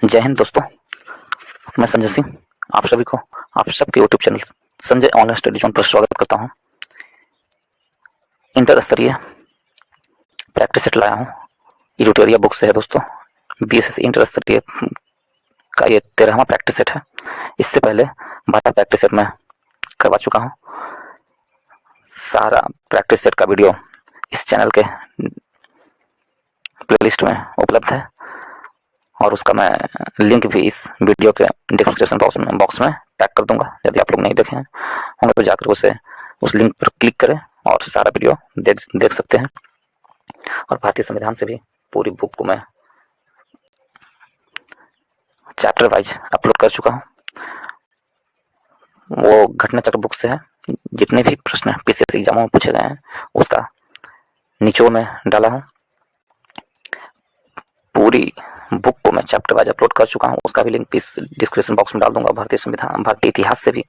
जय हिंद दोस्तों, मैं संजय सिंह आप सभी को आप सबके YouTube channel Sanjay online study zone पर स्वागत करता हूं। इंटर स्तरीय प्रैक्टिस सेट लाया हूं, इरूटेरिया बुक से है दोस्तों। बीएसएस इंटर स्तरीय का ये 13वां प्रैक्टिस सेट है। इससे पहले 12 प्रैक्टिस सेट मैं करवा चुका हूं। सारा प्रैक्टिस सेट का वीडियो इस चैनल के प्लेलिस्ट में उपलब्ध है और उसका मैं लिंक भी इस वीडियो के डिस्क्रिप्शन बॉक्स में टैग कर दूंगा। यदि आप लोग नहीं देखे होंगे तो जाकर उस लिंक पर क्लिक करें और सारा वीडियो देख सकते हैं। और भारतीय संविधान से भी पूरी बुक को मैं चैप्टर वाइज अपलोड कर चुका हूँ। वो घटना चक्र बुक से है। जितने भी प्रश्न पीसीएस एग्जामों में पूछे गए हैं उसका निचोड़ में डाला हूँ। पूरी बुक को मैं चैप्टर वाइज अपलोड कर चुका हूँ, उसका भी लिंक इस डिस्क्रिप्शन बॉक्स में डाल दूंगा। भारतीय इतिहास से भी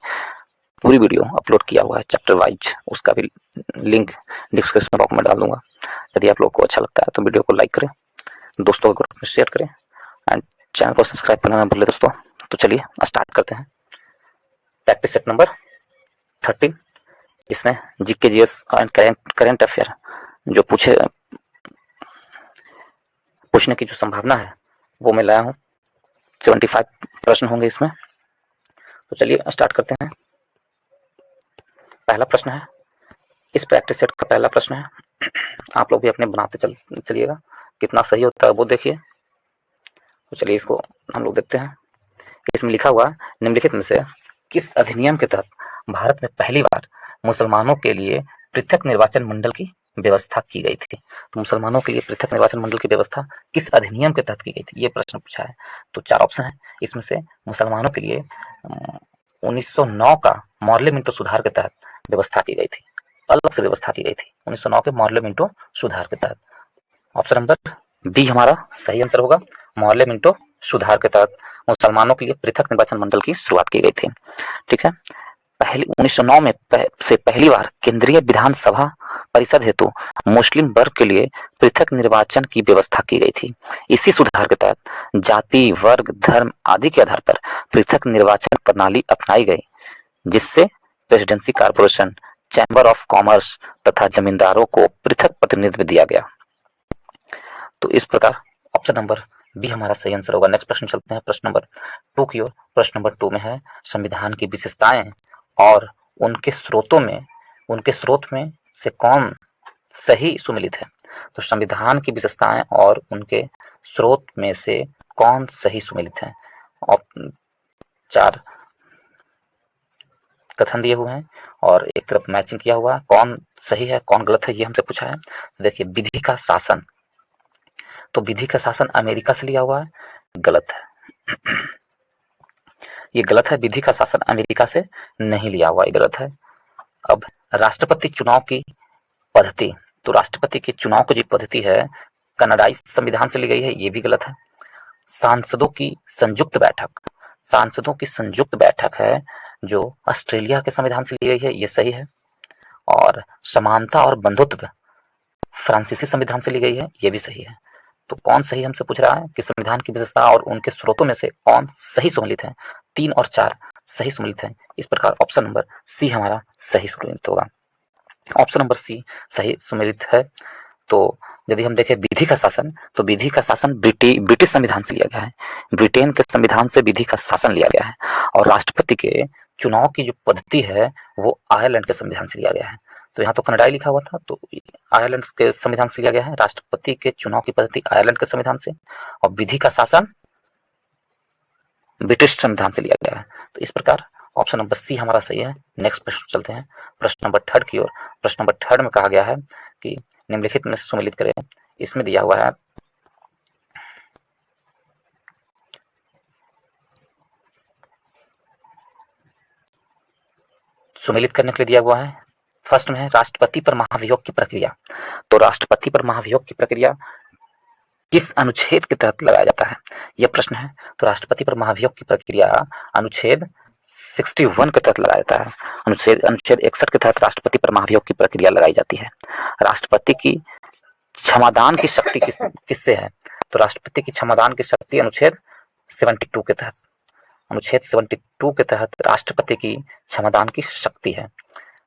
पूरी वीडियो अपलोड किया हुआ है चैप्टर वाइज, उसका भी लिंक डिस्क्रिप्शन बॉक्स में डाल दूंगा। यदि आप लोग को अच्छा लगता है तो वीडियो को लाइक करें, दोस्तों के ग्रुप में शेयर करें एंड चैनल को सब्सक्राइब करना ना भूलें दोस्तों। तो चलिए स्टार्ट करते हैं। प्रैक्टिस सेट नंबर 13, इसमें GK GS and current affair जो पूछने की जो संभावना है वो मैं लाया हूँ। 75 प्रश्न होंगे इसमें। तो चलिए स्टार्ट करते हैं। पहला प्रश्न है, इस प्रैक्टिस सेट का पहला प्रश्न है। आप लोग भी अपने बनाते चलिएगा, कितना सही होता है वो देखिए। तो चलिए इसको हम लोग देखते हैं। इसमें लिखा हुआ निम्नलिखित में से किस अधिनियम के तहत भारत में पहली बार मुसलमानों के लिए पृथक निर्वाचन मंडल की व्यवस्था की गई थी? तो मुसलमानों के लिए पृथक निर्वाचन मंडल की व्यवस्था किस अधिनियम के तहत की गई थी, ये प्रश्न पूछा है। तो 4 ऑप्शन है इसमें से। मुसलमानों के लिए 1909 का मॉर्ले मिंटो सुधार के तहत व्यवस्था की गई थी, अलग से व्यवस्था की गई थी 1909 के मॉर्ले मिंटो सुधार के तहत। ऑप्शन नंबर बी हमारा सही आंसर होगा। मॉर्ले मिंटो सुधार के तहत मुसलमानों के लिए पृथक निर्वाचन मंडल की शुरुआत की गई थी। ठीक है। 1909 में से पहली बार केंद्रीय विधानसभा परिषद हेतु मुस्लिम वर्ग के लिए पृथक निर्वाचन की व्यवस्था की गई थी। इसी सुधार के तहत जाति, वर्ग, धर्म आदि के आधार पर पृथक निर्वाचन प्रणाली अपनाई गई, जिससे presidency, corporation, chamber of commerce तथा जमींदारों को पृथक प्रतिनिधित्व दिया गया। तो इस प्रकार ऑप्शन नंबर बी हमारा सही आंसर होगा। नेक्स्ट प्रश्न चलते हैं, प्रश्न नंबर 2 की ओर। प्रश्न नंबर 2 में है संविधान की विशेषताएं और उनके स्रोत में से कौन सही सुमेलित है? तो संविधान की विशेषताएं और उनके स्रोत में से कौन सही सुमेलित है? और 4 कथन दिए हुए हैं और एक तरफ मैचिंग किया हुआ है। कौन सही है कौन गलत है ये हमसे पूछा है। तो देखिए, विधि का शासन, तो विधि का शासन अमेरिका से लिया हुआ है, गलत है। ये गलत है, विधि का शासन अमेरिका से नहीं लिया हुआ, ये गलत है। अब राष्ट्रपति चुनाव की पद्धति, तो राष्ट्रपति के चुनाव की जो पद्धति है कनाडाई संविधान से ली गई है, ये भी गलत है। सांसदों की संयुक्त बैठक है जो ऑस्ट्रेलिया के संविधान से ली गई है, ये सही है। और समानता और बंधुत्व फ्रांसीसी संविधान से ली गई है, ये भी सही है। तो कौन सही हमसे पूछ रहा है कि संविधान की विशेषता और उनके स्रोतों में से कौन सही सुमेलित है? 3 और 4 सही सुमेलित है। इस प्रकार ऑप्शन नंबर सी हमारा सही सुमेलित होगा। ऑप्शन नंबर सी सही सुमेलित है। तो यदि हम देखें विधि का शासन, तो विधि का शासन ब्रिटिश संविधान से लिया गया है, ब्रिटेन के संविधान से विधि का शासन लिया गया है। और राष्ट्रपति के चुनाव की जो पद्धति है वो आयरलैंड के संविधान से लिया गया है। तो यहाँ तो कनाडाई लिखा हुआ था, तो आयरलैंड के संविधान से लिया गया है। राष्ट्रपति के चुनाव की पद्धति आयरलैंड के संविधान से और विधि का शासन ब्रिटिश संविधान से लिया गया है। तो इस प्रकार ऑप्शन नंबर सी हमारा सही है। नेक्स्ट प्रश्न चलते हैं, प्रश्न नंबर 3 की ओर। प्रश्न नंबर 3 में कहा गया है कि निम्नलिखित में से सुमेलित करें। इसमें दिया हुआ है सुमेलित करने के लिए दिया हुआ है। फर्स्ट में है राष्ट्रपति पर महाभियोग की प्रक्रिया। तो राष्ट्रपति पर महाभियोग की प्रक्रिया किस अनुच्छेद के तहत लगाया जाता है, यह प्रश्न है। तो राष्ट्रपति पर महाभियोग की प्रक्रिया अनुच्छेद 61 के तहत लगाया जाता है। अनुच्छेद 61 के तहत राष्ट्रपति पर महाभियोग की प्रक्रिया लगाई जाती है। राष्ट्रपति की क्षमादान की शक्ति किससे है? तो राष्ट्रपति की क्षमादान की शक्ति अनुच्छेद 72 के तहत, अनुच्छेद 72 के तहत राष्ट्रपति की क्षमादान की शक्ति है।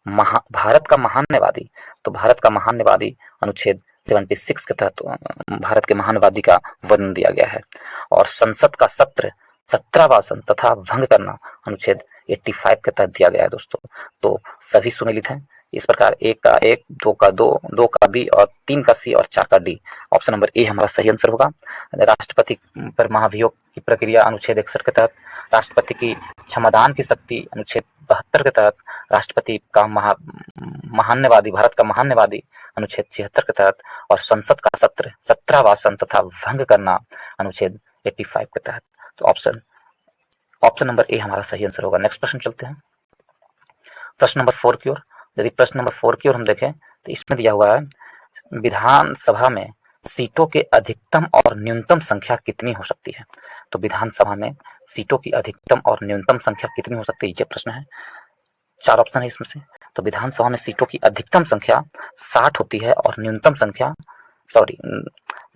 भारत का महान्यवादी, तो भारत का महान्यवादी अनुच्छेद 76 के तहत भारत के महान्यवादी का वर्णन दिया गया है। और संसद का सत्र 17वां तथा भंग करना अनुच्छेद 85 के तहत दिया गया है दोस्तों। तो सभी सुमेलित हैं इस प्रकार, 1 का 1, 2 का 2, 2 का बी और 3 का सी और 4 का डी। ऑप्शन नंबर ए हमारा सही आंसर होगा। राष्ट्रपति पर महाभियोग की प्रक्रिया अनुच्छेद 61 के तहत, राष्ट्रपति की क्षमादान की शक्ति अनुच्छेद 72 के तहत, राष्ट्रपति का महान्यवादी, भारत का महान्यवादी अनुच्छेद 76 के तहत, और संसद का सत्र 17वां तथा भंग करना अनुच्छेद 85 के तहत। तो ऑप्शन नंबर ए हमारा सही आंसर होगा। नेक्स्ट प्रश्न चलते हैं प्रश्न नंबर 4 की ओर। यदि प्रश्न नंबर 4 की ओर हम देखें तो इसमें दिया हुआ है विधानसभा में सीटों के अधिकतम और न्यूनतम संख्या कितनी हो सकती है। तो विधानसभा में सीटों की अधिकतम और न्यूनतम संख्या कितनी हो सकती है, ये प्रश्न है। 4 ऑप्शन है इसमें से। तो विधानसभा में सीटों की अधिकतम संख्या 60 होती है और न्यूनतम संख्या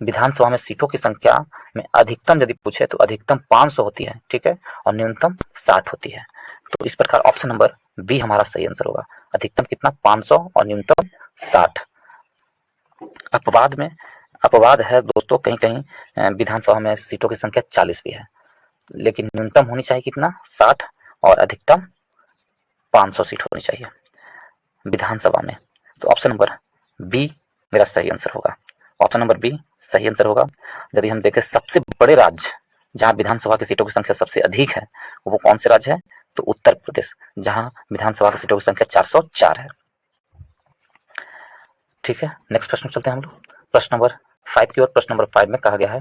विधानसभा में सीटों की संख्या में अधिकतम यदि पूछे तो अधिकतम 500 होती है, ठीक है, और न्यूनतम 60 होती है। तो इस प्रकार ऑप्शन नंबर बी हमारा सही आंसर होगा। अधिकतम कितना, 500 और न्यूनतम 60। अपवाद है दोस्तों, कहीं कहीं विधानसभा में सीटों की संख्या 40 भी है, लेकिन न्यूनतम होनी चाहिए कितना, 60, और अधिकतम 500 सीट होनी चाहिए विधानसभा में। तो ऑप्शन नंबर बी मेरा सही आंसर होगा। ऑप्शन नंबर बी सही आंसर होगा। यदि हम देखें सबसे बड़े राज्य जहां विधानसभा की सीटों की संख्या सबसे अधिक है वो कौन से राज्य है, तो उत्तर प्रदेश, जहां विधानसभा की सीटों की संख्या 404 है। ठीक है, नेक्स्ट प्रश्न चलते हैं हम लोग प्रश्न नंबर 5 की ओर। प्रश्न नंबर 5 में कहा गया है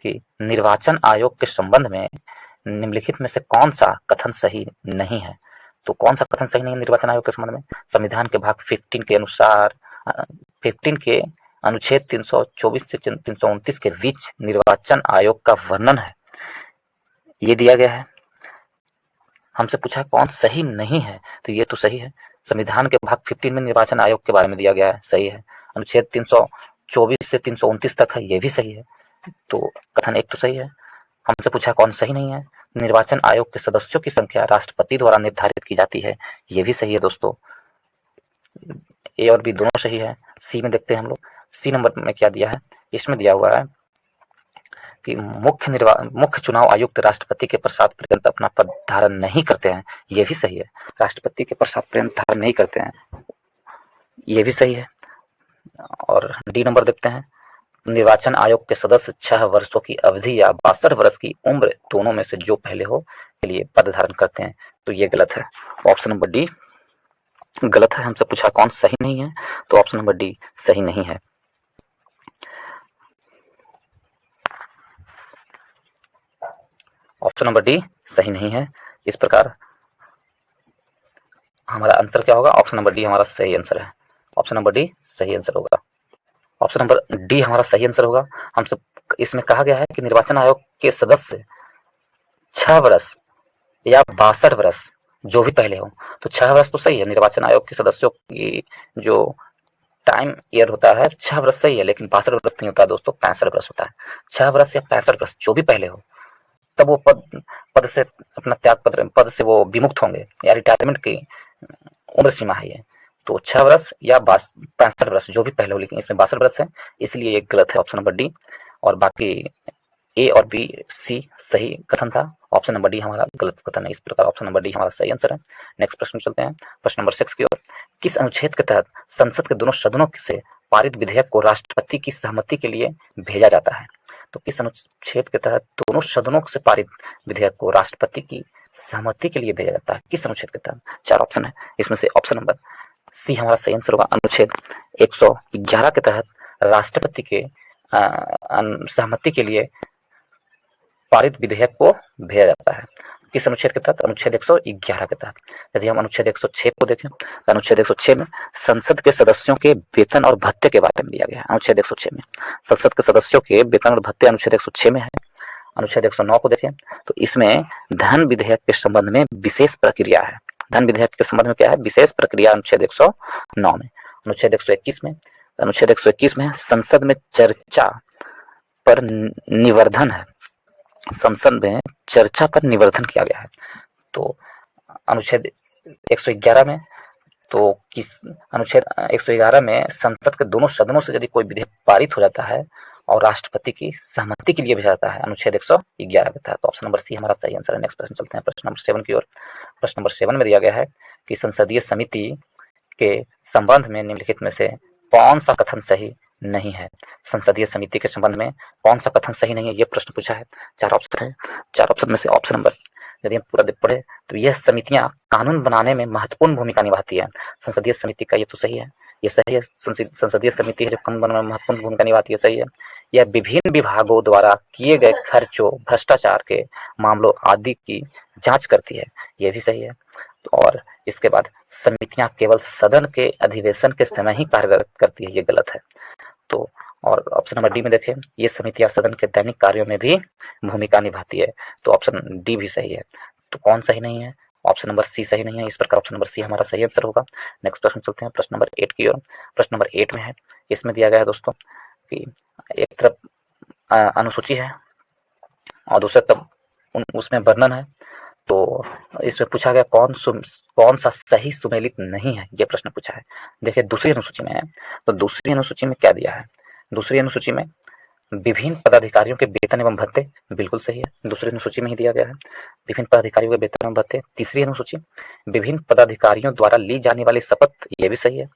कि निर्वाचन आयोग के संबंध में निम्नलिखित में से कौन सा कथन सही नहीं है। तो कौन सा कथन सही नहीं है निर्वाचन आयोग के संबंध में? संविधान के भाग 15 के अनुसार 15 के अनुच्छेद 324 से 329 के बीच निर्वाचन आयोग का वर्णन है, ये दिया गया है। हमसे पूछा कौन सही नहीं है, तो ये तो सही है। संविधान के भाग 15 में निर्वाचन आयोग के बारे में दिया गया है, सही है। अनुच्छेद 324 से 329 तक है, ये भी सही है। तो कथन एक तो सही है। हमसे पूछा कौन सही नहीं है, निर्वाचन आयोग के सदस्यों की संख्या राष्ट्रपति द्वारा निर्धारित की जाती है, ये भी सही है दोस्तों। ए और बी दोनों सही है। सी में देखते हैं हम लोग, सी नंबर में क्या दिया है, इसमें दिया हुआ है कि मुख्य चुनाव आयुक्त राष्ट्रपति के प्रसाद पर्यंत अपना पद धारण नहीं करते हैं, ये भी सही है। राष्ट्रपति के प्रसाद पर्यंत धारण नहीं करते हैं, ये भी सही है। और डी नंबर देखते हैं, निर्वाचन आयोग के सदस्य 6 वर्षों की अवधि या 62 वर्ष की उम्र दोनों में से जो पहले हो के लिए पद धारण करते हैं, तो ये गलत है। ऑप्शन नंबर डी गलत है। हमसे पूछा कौन सही नहीं है, तो ऑप्शन नंबर डी सही नहीं है। ऑप्शन नंबर डी सही नहीं है। इस प्रकार हमारा आंसर क्या होगा, ऑप्शन नंबर डी हमारा सही आंसर है। ऑप्शन नंबर डी सही आंसर होगा। ऑप्शन नंबर डी हमारा सही आंसर होगा। हमसे इसमें कहा गया है कि निर्वाचन आयोग के सदस्य 6 वर्ष या 62 वर्ष जो भी पहले हो, तो 6 वर्ष तो सही है। निर्वाचन आयोग के सदस्यों की जो टाइम ईयर होता है 6 वर्ष सही है, लेकिन 62 वर्ष नहीं होता दोस्तों, 65 वर्ष होता है। 6 वर्ष या 65 वर्ष जो भी पहले हो, तब वो पद से अपना पद से वो विमुक्त होंगे, या रिटायरमेंट की उम्र सीमा है ये। तो 6 वर्ष या 65 वर्ष जो भी पहले हो, लेकिन इसमें 62 वर्ष है, इसलिए ये गलत है ऑप्शन नंबर डी। और बाकी ए और बी सी सही कथन था, ऑप्शन नंबर डी हमारा गलत कथन है। इस प्रकार ऑप्शन नंबर डी हमारा सही आंसर है। नेक्स्ट प्रश्न चलते हैं प्रश्न नंबर 6 की ओर। किस अनुच्छेद के तहत संसद के दोनों सदनों से पारित विधेयक को राष्ट्रपति की सहमति के लिए भेजा जाता है? तो किस अनुच्छेद के तहत दोनों सदनों से पारित विधेयक को राष्ट्रपति की सहमति के लिए भेजा जाता है? किस अनुच्छेद के तहत? 4 ऑप्शन है, इसमें से ऑप्शन नंबर सी हमारा सही आंसर होगा। अनुच्छेद 111 के तहत राष्ट्रपति के सहमति के लिए पारित विधेयक को भेजा जाता है। किस अनुच्छेद के तहत? अनुच्छेद 111 के तहत। यदि हम अनुच्छेद 106 को देखें तो अनुच्छेद 106 में संसद के सदस्यों के वेतन और भत्ते के बारे में दिया गया है। अनुच्छेद 106 में संसद के सदस्यों के वेतन और भत्ते अनुच्छेद 106 में है। अनुच्छेद 109 को देखें तो इसमें धन विधेयक के संबंध में विशेष प्रक्रिया है। धन विधेयक के संबंध में क्या है? विशेष प्रक्रिया अनुच्छेद 109 में। अनुच्छेद 121 में संसद में चर्चा पर निवर्धन है। संसद में चर्चा पर निवर्तन किया गया है। तो अनुच्छेद 111 में तो किस अनुच्छेद 111 में संसद के दोनों सदनों से यदि कोई विधेयक पारित हो जाता है और राष्ट्रपति की सहमति के लिए भेजा जाता है, अनुच्छेद 111 के तहत। तो ऑप्शन नंबर सी हमारा सही आंसर है। नेक्स्ट प्रश्न चलते हैं प्रश्न नंबर 7 की ओर। प्रश्न नंबर 7 में दिया गया है कि संसदीय समिति के संबंध में निम्नलिखित में से कौन सा कथन सही नहीं है। संसदीय समिति के संबंध में कौन सा कथन सही नहीं है, ये प्रश्न पूछा है। 4 ऑप्शन है, 4 ऑप्शन में से ऑप्शन नंबर यदि हम पूरा पढ़े तो यह समितियां कानून बनाने में महत्वपूर्ण भूमिका निभाती है। संसदीय समिति का ये तो सही है, ये सही है। संसदीय समिति है जो कानून बनाने में महत्वपूर्ण भूमिका निभाती है, सही है। यह विभिन्न विभागों द्वारा किए गए खर्चों, भ्रष्टाचार के मामलों आदि की जांच करती है, ये भी सही है। और इसके बाद समितियां केवल सदन के अधिवेशन के समय ही कार्य करती है, ये गलत है। तो और ऑप्शन नंबर डी में देखें, ये समितियां सदन के दैनिक कार्यों में भी भूमिका निभाती है, तो ऑप्शन डी भी सही है। तो कौन सही नहीं है? ऑप्शन नंबर सी सही नहीं है। इस प्रकार ऑप्शन नंबर सी हमारा सही आंसर होगा। नेक्स्ट प्रश्न चलते हैं प्रश्न नंबर 8 की ओर। प्रश्न नंबर 8 में है, इसमें दिया गया है दोस्तों कि एक तरफ अनुसूची है और दूसरी तरफ उसमें वर्णन है। तो इसमें पूछा गया कौन सा सही सुमेलित नहीं है, ये प्रश्न पूछा है। देखिए दूसरी अनुसूची में है, तो दूसरी अनुसूची में क्या दिया है? दूसरी अनुसूची में विभिन्न पदाधिकारियों के वेतन एवं भत्ते, बिल्कुल सही है, दूसरी अनुसूची में ही दिया गया है विभिन्न पदाधिकारियों के वेतन एवं भत्ते। तीसरी अनुसूची विभिन्न पदाधिकारियों द्वारा ली जाने वाली शपथ, ये भी सही है।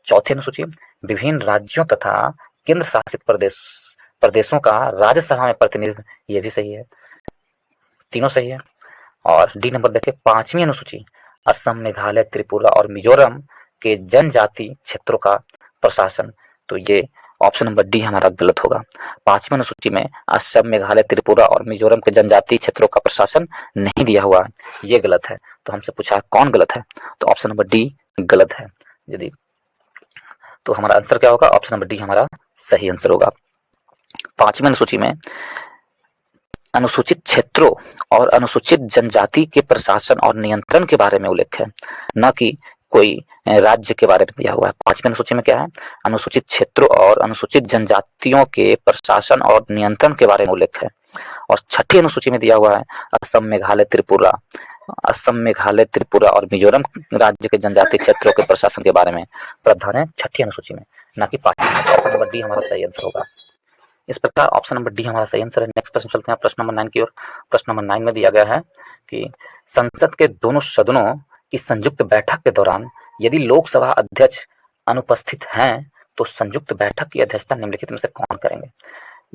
चौथी अनुसूची विभिन्न राज्यों तथा केंद्र शासित प्रदेशों का राज्यसभा में प्रतिनिधित्व, ये भी सही है, तीनों सही है। और डी नंबर देखिए 5वीं अनुसूची असम, मेघालय, त्रिपुरा और मिजोरम के जनजाति क्षेत्रों का प्रशासन, तो ये ऑप्शन नंबर डी हमारा गलत होगा। 5वीं अनुसूची में असम, मेघालय, त्रिपुरा और मिजोरम के जनजाति क्षेत्रों का प्रशासन नहीं दिया हुआ है, ये गलत है। तो हमसे पूछा कौन गलत है, तो ऑप्शन नंबर डी गलत है। यदि तो हमारा आंसर क्या होगा? ऑप्शन नंबर डी हमारा सही आंसर होगा। 5वीं अनुसूची में अनुसूचित क्षेत्रों और अनुसूचित जनजाति के प्रशासन और नियंत्रण के बारे में उल्लेख है, न कि कोई राज्य के बारे में दिया हुआ है। 5वीं अनुसूची में क्या है? अनुसूचित क्षेत्रों और अनुसूचित जनजातियों के प्रशासन और नियंत्रण के बारे में उल्लेख है। और 6ठी अनुसूची में दिया हुआ है असम, मेघालय, त्रिपुरा और मिजोरम राज्य के जनजातीय क्षेत्रों के प्रशासन के बारे में प्रावधान है 6ठी अनुसूची में, न कि 5वीं। ऑप्शन नंबर डी हमारा सही आंसर होगा। इस प्रकार ऑप्शन नंबर डी हमारा सही आंसर है। नेक्स्ट प्रश्न चलते हैं प्रश्न नंबर 9 की ओर। प्रश्न नंबर 9 में दिया गया है कि संसद के दोनों सदनों की संयुक्त बैठक के दौरान यदि लोकसभा अध्यक्ष अनुपस्थित हैं तो संयुक्त बैठक की अध्यक्षता निम्नलिखित में से कौन करेंगे?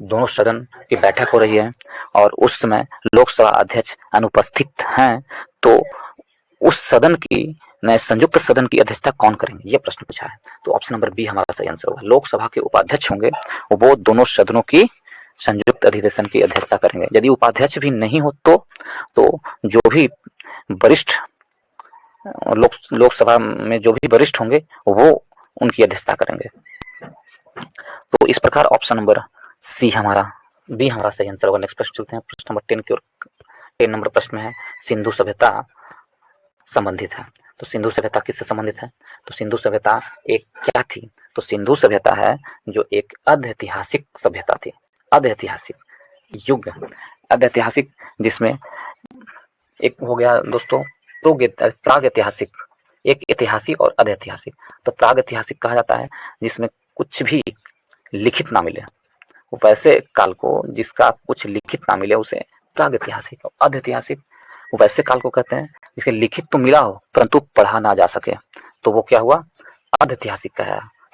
दोनों सदन की बैठक हो रही है और उस समय लोकसभा अध्यक्ष अनुपस्थित हैं, तो उस सदन की संयुक्त सदन की अध्यक्षता कौन करेंगे, ये प्रश्न पूछा है। तो ऑप्शन नंबर बी हमारा सही आंसर होगा। लोकसभा के उपाध्यक्ष होंगे, वो दोनों सदनों की संयुक्त अधिवेशन की अध्यक्षता करेंगे। यदि उपाध्यक्ष भी नहीं हो तो जो भी वरिष्ठ लोकसभा में जो भी वरिष्ठ होंगे वो उनकी अध्यक्षता करेंगे। तो इस प्रकार ऑप्शन नंबर सी हमारा बी हमारा सही आंसर होगा। नेक्स्ट प्रश्न चलते हैं प्रश्न नंबर 10 की ओर। 10 नंबर प्रश्न में है सिंधु सभ्यता संबंधित है। तो सिंधु सभ्यता किससे संबंधित है? तो सिंधु सभ्यता एक क्या थी? तो सिंधु सभ्यता है जो एक अधैतिहासिक सभ्यता थी, अधैतिहासिक युग, अधैतिहासिक, जिसमें एक हो गया दोस्तों प्राग ऐतिहासिक, एक ऐतिहासिक और अधैतिहासिक। तो प्राग ऐतिहासिक कहा जाता है जिसमें कुछ भी लिखित ना मिले, वैसे काल को जिसका कुछ लिखित ना मिले उसे प्राग ऐतिहासिक। अधैतिहासिक वैसे काल को कहते हैं जिसके लिखित तो मिला हो परंतु पढ़ा ना जा सके, तो वो क्या हुआ? अधैतिहासिक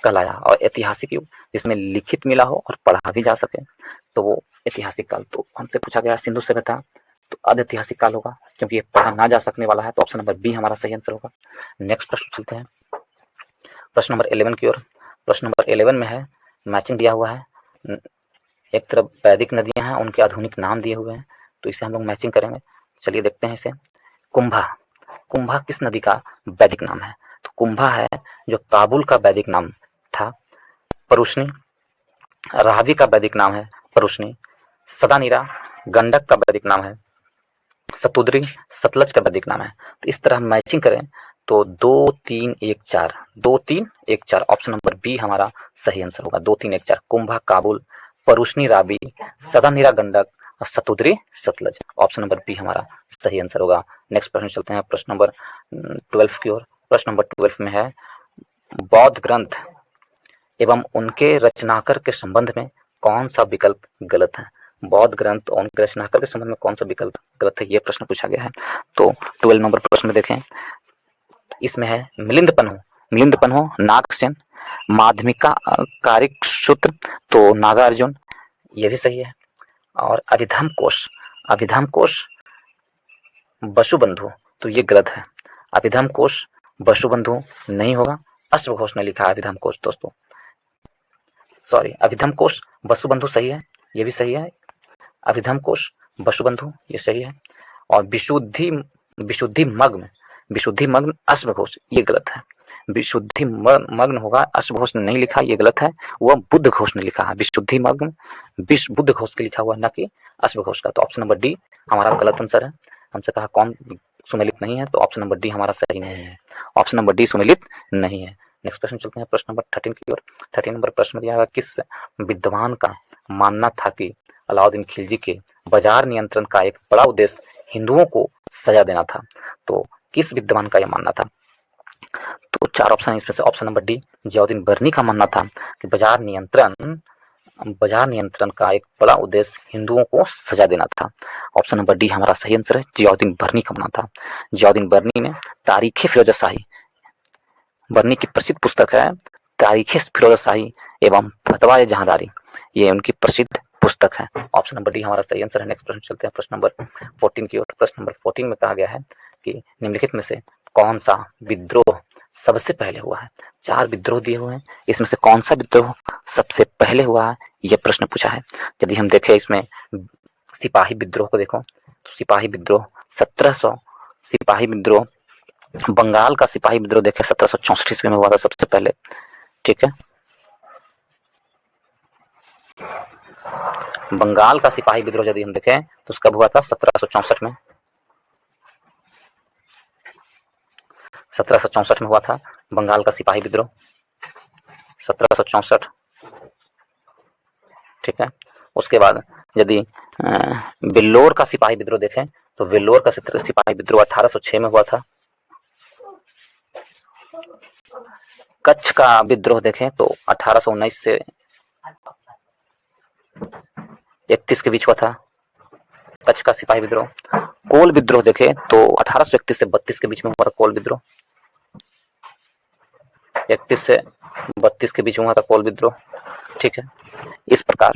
कहलाया। और ऐतिहासिक युग जिसमें लिखित मिला हो और पढ़ा भी जा सके, तो वो ऐतिहासिक काल। तो हमसे पूछा गया सिंधु सभ्यता, तो अधैतिहासिक काल होगा क्योंकि ये पढ़ा ना जा सकने वाला है। तो ऑप्शन नंबर बी हमारा सही आंसर होगा। नेक्स्ट प्रश्न चलते हैं प्रश्न नंबर 11 की ओर। प्रश्न नंबर 11 में है मैचिंग दिया हुआ है, एक तरफ वैदिक नदियां हैं, उनके आधुनिक नाम दिए हुए हैं, तो इसे हम लोग मैचिंग करेंगे। चलिए देखते हैं इसे। कुंभा किस नदी का वैदिक नाम है? तो कुंभा है जो काबुल का वैदिक नाम था, परुष्णी। रावी का वैदिक नाम है परुष्णी। सदानीरा गंडक का वैदिक नाम है। सतुद्री सतलज का वैदिक नाम है। तो इस तरह मैचिंग करें तो 2 3 1 4 ऑप्शन नंबर बी हमारा सही आंसर होगा। 2 3 1 4 कुंभा, काबुल, परुष्णी रावी, सदानीरा गंडक और Satudri Sutlej. Option number B हमारा सही आंसर होगा। नेक्स्ट प्रश्न चलते हैं प्रश्न नंबर 12 की ओर। प्रश्न नंबर 12 में है बौद्ध ग्रंथ एवं उनके रचनाकार के संबंध में कौन सा विकल्प गलत है। बौद्ध ग्रंथ और उनके रचनाकार के संबंध में कौन सा विकल्प गलत है, यह प्रश्न पूछा गया है। तो 12 नंबर प्रश्न में देखें, इसमें है मिलिंद पन्हो नागसेन, माध्यमिका कारिक सूत्र तो नागार्जुन, ये भी सही है। और अभिधम कोश वसुबंधु, तो ये गलत है। अभिधम कोश वसुबंधु नहीं होगा, अश्वघोष ने लिखा है अभिधम कोश दोस्तों, सॉरी, अभिधम कोश वसुबंधु सही है, ये भी सही है। अभिधम कोश वसुबंधु ये सही है। और विशुद्धि मग्न अश्वघोष ये गलत है। विशुद्धि मग्न होगा, अश्वघोष ने नहीं लिखा, ये गलत है। वह बुद्ध घोष ने लिखा है विशुद्धि मग्न, बुद्ध घोष के लिखा हुआ न कि अश्वघोष का। तो ऑप्शन नंबर डी हमारा गलत आंसर है। हमसे कहा कौन सुमेलित नहीं है, तो ऑप्शन नंबर डी हमारा सही नहीं है। ऑप्शन नंबर डी सुमेलित नहीं है। नेक्स्ट प्रश्न चलते हैं प्रश्न नंबर 13 की ओर। 13 नंबर प्रश्न में दिया है किस विद्वान का मानना था कि अलाउद्दीन खिलजी के बाजार नियंत्रण का एक बड़ा उद्देश्य हिंदुओं को सजा देना था। तो किस विद्वान का यह मानना था। तो 4 ऑप्शन इसमें से ऑप्शन नंबर डी जियाउद्दीन बर्नी का मानना था कि बाजार नियंत्रण का एक बड़ा उद्देश्य हिंदुओं को सजा देना था। ऑप्शन नंबर डी हमारा सही आंसर है, जियाउद्दीन बर्नी का मानना था। जियाउद्दीन बर्नी ने तारीख फिरोजशाही, बर्नी की प्रसिद्ध पुस्तक है तारीख फिरोजशाही एवं फतवा जहांदारी, ये उनकी प्रसिद्ध पुस्तक है। ऑप्शन नंबर डी हमारा सही आंसर है। नेक्स्ट प्रश्न चलते हैं प्रश्न नंबर 14 की ओर। प्रश्न नंबर 14 में कहा गया है कि निम्नलिखित में से कौन सा विद्रोह सबसे पहले हुआ है। 4 विद्रोह दिए हुए हैं, इसमें से कौन सा विद्रोह सबसे पहले हुआ है, यह प्रश्न पूछा है। यदि हम देखें इसमें सिपाही विद्रोह को देखो, तो सिपाही विद्रोह 1700, सिपाही विद्रोह बंगाल का सिपाही विद्रोह देखें 1764 ईस्वी में हुआ था सबसे पहले, ठीक है। बंगाल का सिपाही विद्रोह यदि हम देखें तो उसका हुआ था 1764 में, 1764 में हुआ था बंगाल का सिपाही विद्रोह 1764, ठीक है। उसके बाद यदि वेल्लोर का सिपाही विद्रोह देखें तो वेल्लोर का सिपाही विद्रोह 1806 में हुआ था। कच्छ का विद्रोह देखें तो 1819 से 31 के बीच हुआ था कच्छ का सिपाही विद्रोह। कोल विद्रोह देखें तो 1831 से 32 के बीच में हुआ था कोल विद्रोह, 31 से 32 के बीच में हुआ था कोल विद्रोह, ठीक है। इस प्रकार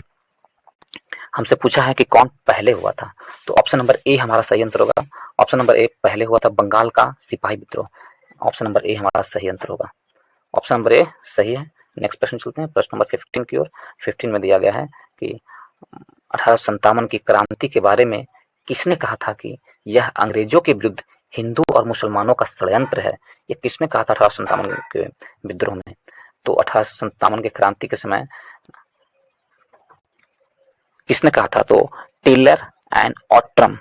हमसे पूछा है कि कौन पहले हुआ था, तो ऑप्शन नंबर ए हमारा सही आंसर होगा। ऑप्शन नंबर ए पहले हुआ था बंगाल का सिपाही विद्रोह, ऑप्शन नंबर ए हमारा सही आंसर होगा। ऑप्शन नंबर ए सही है। नेक्स्ट प्रश्न चलते हैं प्रश्न नंबर 15 की ओर। 15 में दिया गया है कि 1857 की क्रांति के बारे में किसने कहा था कि यह अंग्रेजों के विरुद्ध हिंदू और मुसलमानों का षड्यंत्र है। ये किसने कहा था 1857 के विद्रोह में, तो 1857 के क्रांति के समय किसने कहा था, तो टेलर एंड ऑट्रम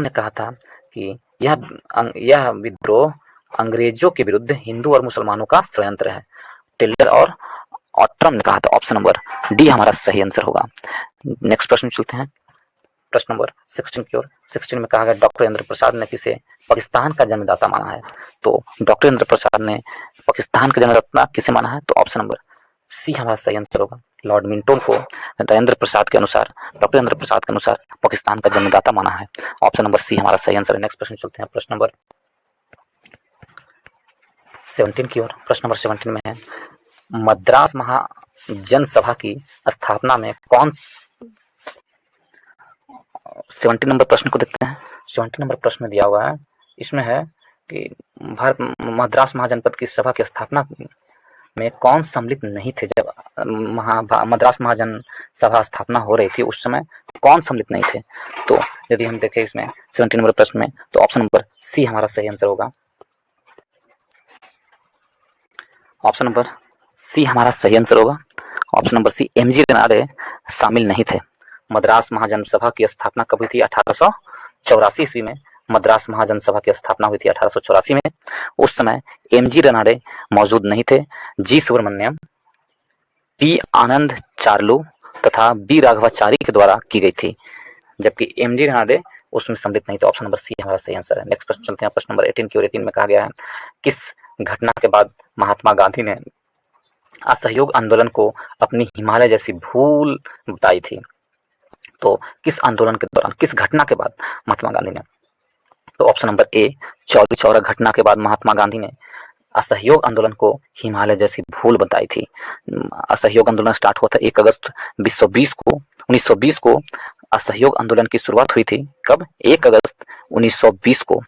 ने कहा था कि यह विद्रोह अंग्रेजों के विरुद्ध हिंदू और मुसलमानों का षड्यंत्र है। टेलर और ऑट्रम ने कहा था। ऑप्शन नंबर डी हमारा सही आंसर होगा। नेक्स्ट प्रश्न चलते हैं प्रश्न नंबर 16 की ओर। 16 में कहा गया डॉक्टर इंद्र प्रसाद ने किसे पाकिस्तान का जन्मदाता माना है, तो डॉक्टर इंद्र प्रसाद ने पाकिस्तान का जन्मदाता किसे माना है, तो ऑप्शन नंबर सी हमारा सही आंसर होगा। लॉर्ड मिंटो को डॉक्टर इंद्र प्रसाद के अनुसार पाकिस्तान का जन्मदाता माना है। ऑप्शन नंबर सी हमारा सही आंसर है। नेक्स्ट प्रश्न चलते हैं प्रश्न नंबर 17 की ओर। प्रश्न नंबर 17 में है मद्रास महाजन सभा की स्थापना में कौन, 17 नंबर प्रश्न को देखते हैं। 17 नंबर प्रश्न दिया हुआ है, इसमें है कि भारत मद्रास महाजनपद की सभा की स्थापना में कौन सम्मिलित नहीं थे। जब मद्रास महाजन सभा स्थापना हो रही थी उस समय कौन सम्मिलित नहीं थे, तो यदि हम देखें इसमें 17 नंबर प्रश्न में, तो ऑप्शन नंबर सी हमारा सही आंसर होगा। ऑप्शन नंबर सी हमारा सही आंसर होगा। ऑप्शन नंबर सी एमजी रेनाडे शामिल नहीं थे। मद्रास महाजन सभा की स्थापना कब हुई थी, 1884 ईस्वी में मद्रास महाजन सभा की स्थापना हुई थी 1884 में। उस समय एमजी रेनाडे मौजूद नहीं थे। जी सुब्रमण्यम, पी आनंद चार्लू तथा बी राघवाचारी के द्वारा की गई थी, जबकि एमजी रनाडे उसमें सम्मिलित नहीं। तो ऑप्शन नंबर सी हमारा सही आंसर है। नेक्स्ट प्रश्न चलते हैं प्रश्न नंबर 18 की ओर। 18 में कहा गया है किस घटना के बाद महात्मा गांधी ने असहयोग आंदोलन को अपनी हिमालय जैसी भूल बताई थी। तो किस आंदोलन के दौरान, किस घटना के बाद महात्मा गांधी ने, तो option number A Chauri Chaura घटना के बाद महात्मा गांधी ने असहयोग आंदोलन को हिमालय जैसी भूल बताई थी। असहयोग आंदोलन स्टार्ट हुआ था 1 अगस्त 1920 को असहयोग आंदोलन की शुरुआत हुई थी। कब? 1 अगस्त 1920 को,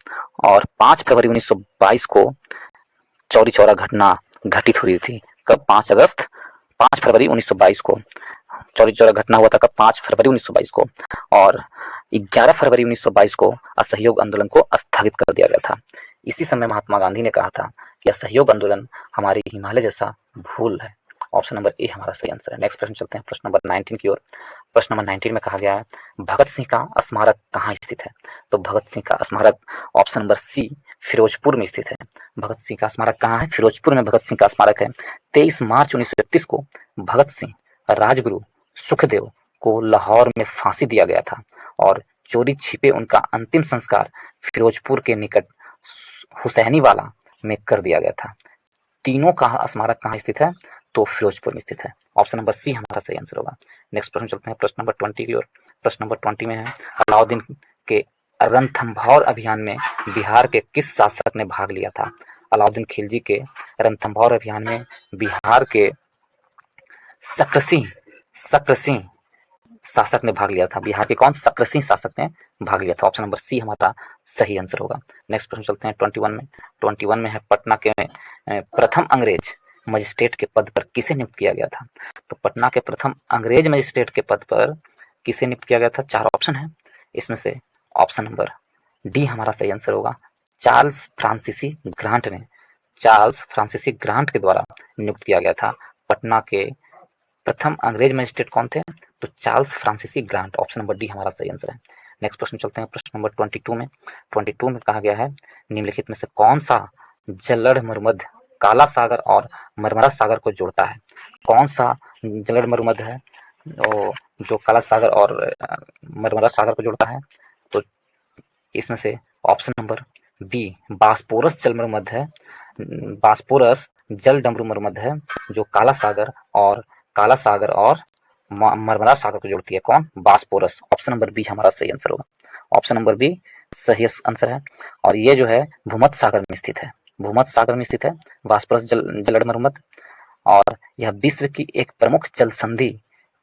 और 5 फरवरी 1922 को चौरी चौरा घटना घटित हुई थी। कब? 5 फरवरी 1922 को चौरी चौरा घटना हुआ था। कब? 5 फरवरी 1922 को, और 11 फरवरी 1922 को असहयोग आंदोलन को स्थगित कर दिया गया था। इसी समय महात्मा गांधी ने कहा था कि असहयोग आंदोलन हमारी हिमालय जैसा भूल है। ऑप्शन नंबर ए हमारा सही आंसर है। नेक्स्ट प्रश्न चलते हैं प्रश्न नंबर 19 की ओर। प्रश्न नंबर 19 में कहा गया है भगत सिंह का स्मारक कहाँ स्थित है। तो भगत सिंह का स्मारक ऑप्शन नंबर सी फिरोजपुर में स्थित है। भगत सिंह का स्मारक कहाँ है? फिरोजपुर में भगत सिंह का स्मारक है। 23 मार्च 1931 को भगत सिंह, राजगुरु, सुखदेव को लाहौर में फांसी दिया गया था, और चोरी छिपे उनका अंतिम संस्कार फिरोजपुर के निकट हुसैनीवाला में कर दिया गया था। तीनों का स्मारक कहाँ स्थित है? तो फिरोजपुर में स्थित है। ऑप्शन नंबर सी हमारा सही आंसर होगा। नेक्स्ट प्रश्न चलते हैं प्रश्न नंबर 20 की ओर। प्रश्न नंबर 20 में है अलाउद्दीन के रणथंभौर अभियान में बिहार के किस शासक ने भाग लिया था। अलाउद्दीन खिलजी के रणथंभौर अभियान में बिहार के सक्र सिंह शासक ने भाग लिया था। बिहार के कौन? सक्र सिंह शासक ने भाग लिया था। ऑप्शन नंबर सी हमारा सही आंसर होगा। नेक्स्ट प्रश्न चलते हैं 21 में। 21 में है पटना के प्रथम अंग्रेज मजिस्ट्रेट के पद पर किसे नियुक्त किया गया था। तो पटना के प्रथम अंग्रेज मजिस्ट्रेट के पद पर किसे नियुक्त किया गया था? 4 ऑप्शन है, इसमें से ऑप्शन नंबर डी हमारा सही आंसर होगा। चार्ल्स फ्रांसीसी ग्रांट के द्वारा नियुक्त किया गया था। पटना के प्रथम अंग्रेज मजिस्ट्रेट कौन थे? तो चार्ल्स फ्रांसीसी ग्रांट। ऑप्शन नंबर डी हमारा सही आंसर है। नेक्स्ट प्रश्न चलते हैं प्रश्न नंबर 22 में। 22 में कहा गया है निम्नलिखित में से कौन सा जलड़ मरुमध्य काला सागर और मरमरा सागर को जोड़ता है। कौन सा जलड़ मरुमध्य है जो काला सागर और मरमरा सागर को जोड़ता है? तो इसमें से ऑप्शन नंबर बी बास्पोरस जल मरुमध्य है। बास्पोरस जल डमरू मरुमध्य है जो काला सागर और मरमरा सागर को जोड़ती है। कौन? बास्पोरस। ऑप्शन नंबर बी हमारा सही आंसर होगा। ऑप्शन नंबर बी सही आंसर है। और ये जो है भूमध्य सागर में स्थित है। भूमध्य सागर में स्थित है बास्पोरस जलड़ मरुमध्य, और यह विश्व की एक प्रमुख जल संधि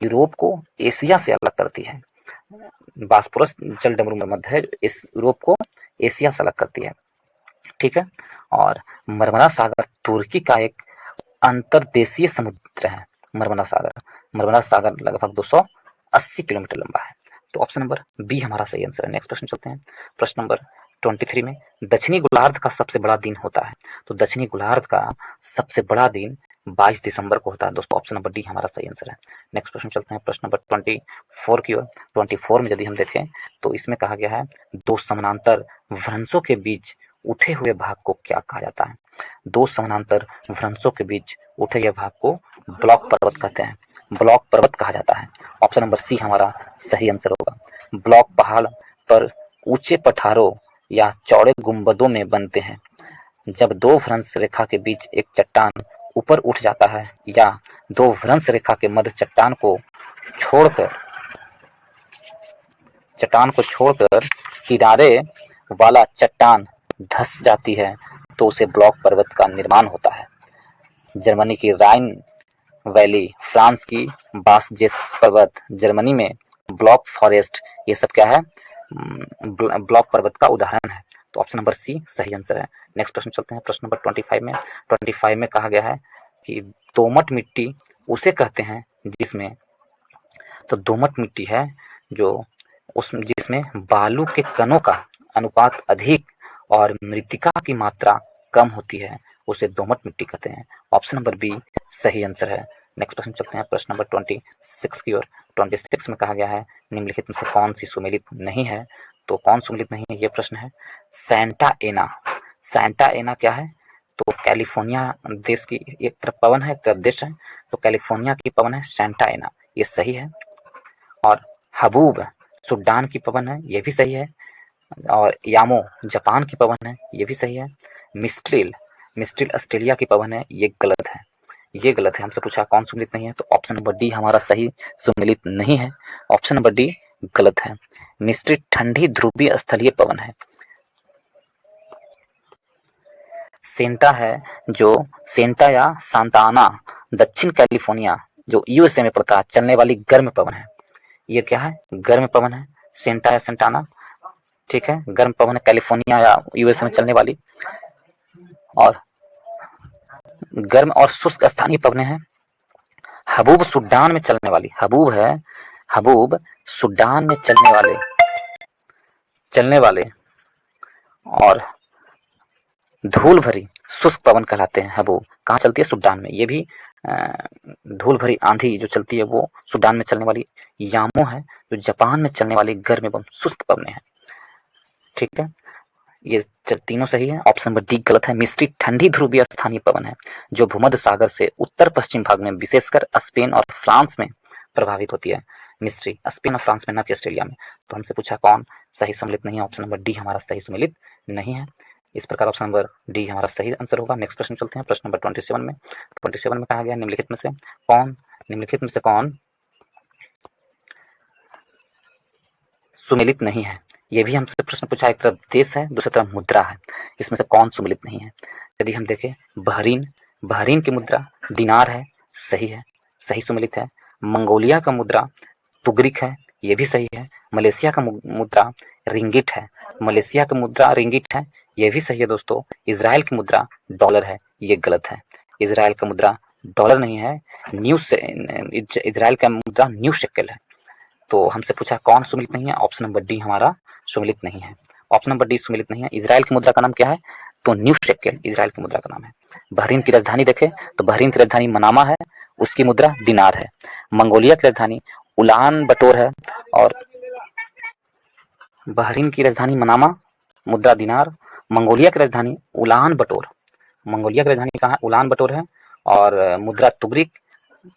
यूरोप को एशिया से अलग करती है। बास्पोरस जल डमरू मरुमध्य है इस यूरोप को एशिया से अलग करती है। ठीक है। और मरमरा सागर तुर्की का एक अंतर्देशीय समुद्र है। मरमरा सागर लगभग 280 किलोमीटर लंबा है। तो ऑप्शन नंबर बी हमारा सही आंसर है। नेक्स्ट प्रश्न चलते हैं प्रश्न नंबर 23 में दक्षिणी गोलार्ध का सबसे बड़ा दिन होता है। तो दक्षिणी गोलार्ध का सबसे बड़ा दिन 22 दिसंबर को होता है दोस्तों। ऑप्शन नंबर डी हमारा सही आंसर है। नेक्स्ट प्रश्न चलते हैं प्रश्न नंबर 24 की ओर। 24 में यदि हम देखें तो इसमें कहा गया है दो समानांतर भ्रंशों के बीच उठे हुए भाग को क्या कहा जाता है। दो समानांतर भ्रंशों के बीच उठे हुए भाग को ब्लॉक पर्वत कहते हैं। ब्लॉक पर्वत कहा जाता है। ऑप्शन नंबर सी हमारा सही आंसर होगा। ब्लॉक पहाड़ पर ऊंचे पठारों या चौड़े गुंबदों में बनते हैं जब दो भ्रंश रेखा के बीच एक चट्टान ऊपर उठ जाता है या दो भ्रंश रेखा के मध्य चट्टान को छोड़कर किनारे वाला चट्टान धंस जाती है तो उसे ब्लॉक पर्वत का निर्माण होता है। जर्मनी की राइन वैली, फ्रांस की बासजेस पर्वत, जर्मनी में ब्लॉक फॉरेस्ट, ये सब क्या है? ब्लॉक पर्वत का उदाहरण है। तो ऑप्शन नंबर सी सही आंसर है। नेक्स्ट प्रश्न चलते हैं प्रश्न नंबर 25 में कहा गया है कि दोमट मिट्टी उसे कहते हैं जिसमें, तो दोमट मिट्टी है जिसमें बालू के कणों का अनुपात अधिक और मृत्तिका की मात्रा कम होती है, उसे दोमट मिट्टी कहते हैं। ऑप्शन नंबर बी सही आंसर है। नेक्स्ट प्रश्न चलते हैं प्रश्न नंबर 26 की ओर। 26 में कहा गया है निम्नलिखित में से कौन सी सुमेलित नहीं है। तो कौन सुमेलित नहीं है ये प्रश्न है। सैंटा एना क्या है? तो कैलिफोर्निया देश की एक तरफ पवन है, एक तरफ देश है, तो कैलिफोर्निया की पवन है सेंटा एना, ये सही है। और हबूब सूडान की पवन है, ये भी सही है। और यामो जापान की पवन है, ये भी सही है। मिस्ट्रिल मिस्ट्रिल ऑस्ट्रेलिया की पवन है, ये गलत है, ये गलत है। हमसे पूछा कौन सुमिलित नहीं है, तो ऑप्शन नंबर डी हमारा सही सुमिलित नहीं है। ऑप्शन नंबर डी गलत है। मिस्ट्रिल ठंडी ध्रुवीय स्थलीय पवन है। सेंटा है जो सेंटा या सांताना दक्षिण कैलिफोर्निया जो यूएसए में पड़ता है, चलने वाली गर्म पवन है। ये क्या है, गर्म पवन है, सेंटा या सेंटाना, ठीक है, गर्म पवन है कैलिफोर्निया या यूएसए में चलने वाली। और गर्म और शुष्क स्थानीय पवनें हैं। हबूब सूडान में चलने वाली, हबूब है, हबूब सूडान में चलने वाले और धूल भरी शुष्क पवन कहलाते हैं। हबूब कहाँ चलती है, सूडान में। ये भी धूल भरी आंधी जो चलती है वो सूडान में चलने वाली। यामो है जो जापान में चलने वाली गर्म एवं शुष्क पवनें हैं, ठीक है। ये तीनों सही है। ऑप्शन नंबर डी गलत है। मिस्ट्री ठंडी ध्रुवीय स्थानीय पवन है जो भूमध्य सागर से उत्तर पश्चिम भाग में विशेषकर स्पेन और फ्रांस में प्रभावित होती है। मिस्ट्री स्पेन और फ्रांस में, न कि ऑस्ट्रेलिया में। तो हमसे पूछा कौन सही सम्मिलित नहीं है, ऑप्शन नंबर डी हमारा सही सम्मिलित नहीं है। इस प्रकार ऑप्शन नंबर डी हमारा सही आंसर होगा। नेक्स्ट प्रश्न चलते हैं, प्रश्न नंबर 27 में। 27 में कहा गया निम्नलिखित में से कौन सुमिलित नहीं है। ये भी हमसे प्रश्न पूछा, एक तरफ देश है दूसरी तरफ मुद्रा है, इसमें से कौन सुमिलित नहीं है। यदि हम देखें बहरीन की मुद्रा दिनार है, सही है, सही सुमिलित है। मंगोलिया का मुद्रा तुगरिक है, ये भी सही है। मलेशिया का मुद्रा रिंगिट है, मलेशिया का मुद्रा रिंगिट है, ये भी सही है दोस्तों। इजराइल की मुद्रा डॉलर है, ये गलत है। इजराइल का मुद्रा डॉलर नहीं है, इजराइल का मुद्रा न्यू शेकेल है। तो हमसे पूछा कौन सुमिलित नहीं है, ऑप्शन नंबर डी हमारा सुमिलित नहीं है। ऑप्शन नंबर डी सुमिलित नहीं है। इजराइल की मुद्रा का नाम क्या है, तो न्यू शेकेल इजराइल की मुद्रा का नाम है। बहरीन की राजधानी देखें तो बहरीन की राजधानी मनामा है, उसकी मुद्रा दिनार है। मंगोलिया की राजधानी उलान बटोर है और बहरीन की राजधानी मनामा, मुद्रा दिनार। मंगोलिया की राजधानी उलान बटोर, मंगोलिया की राजधानी कहाँ, उलान बटोर है और मुद्रा तुगरिक।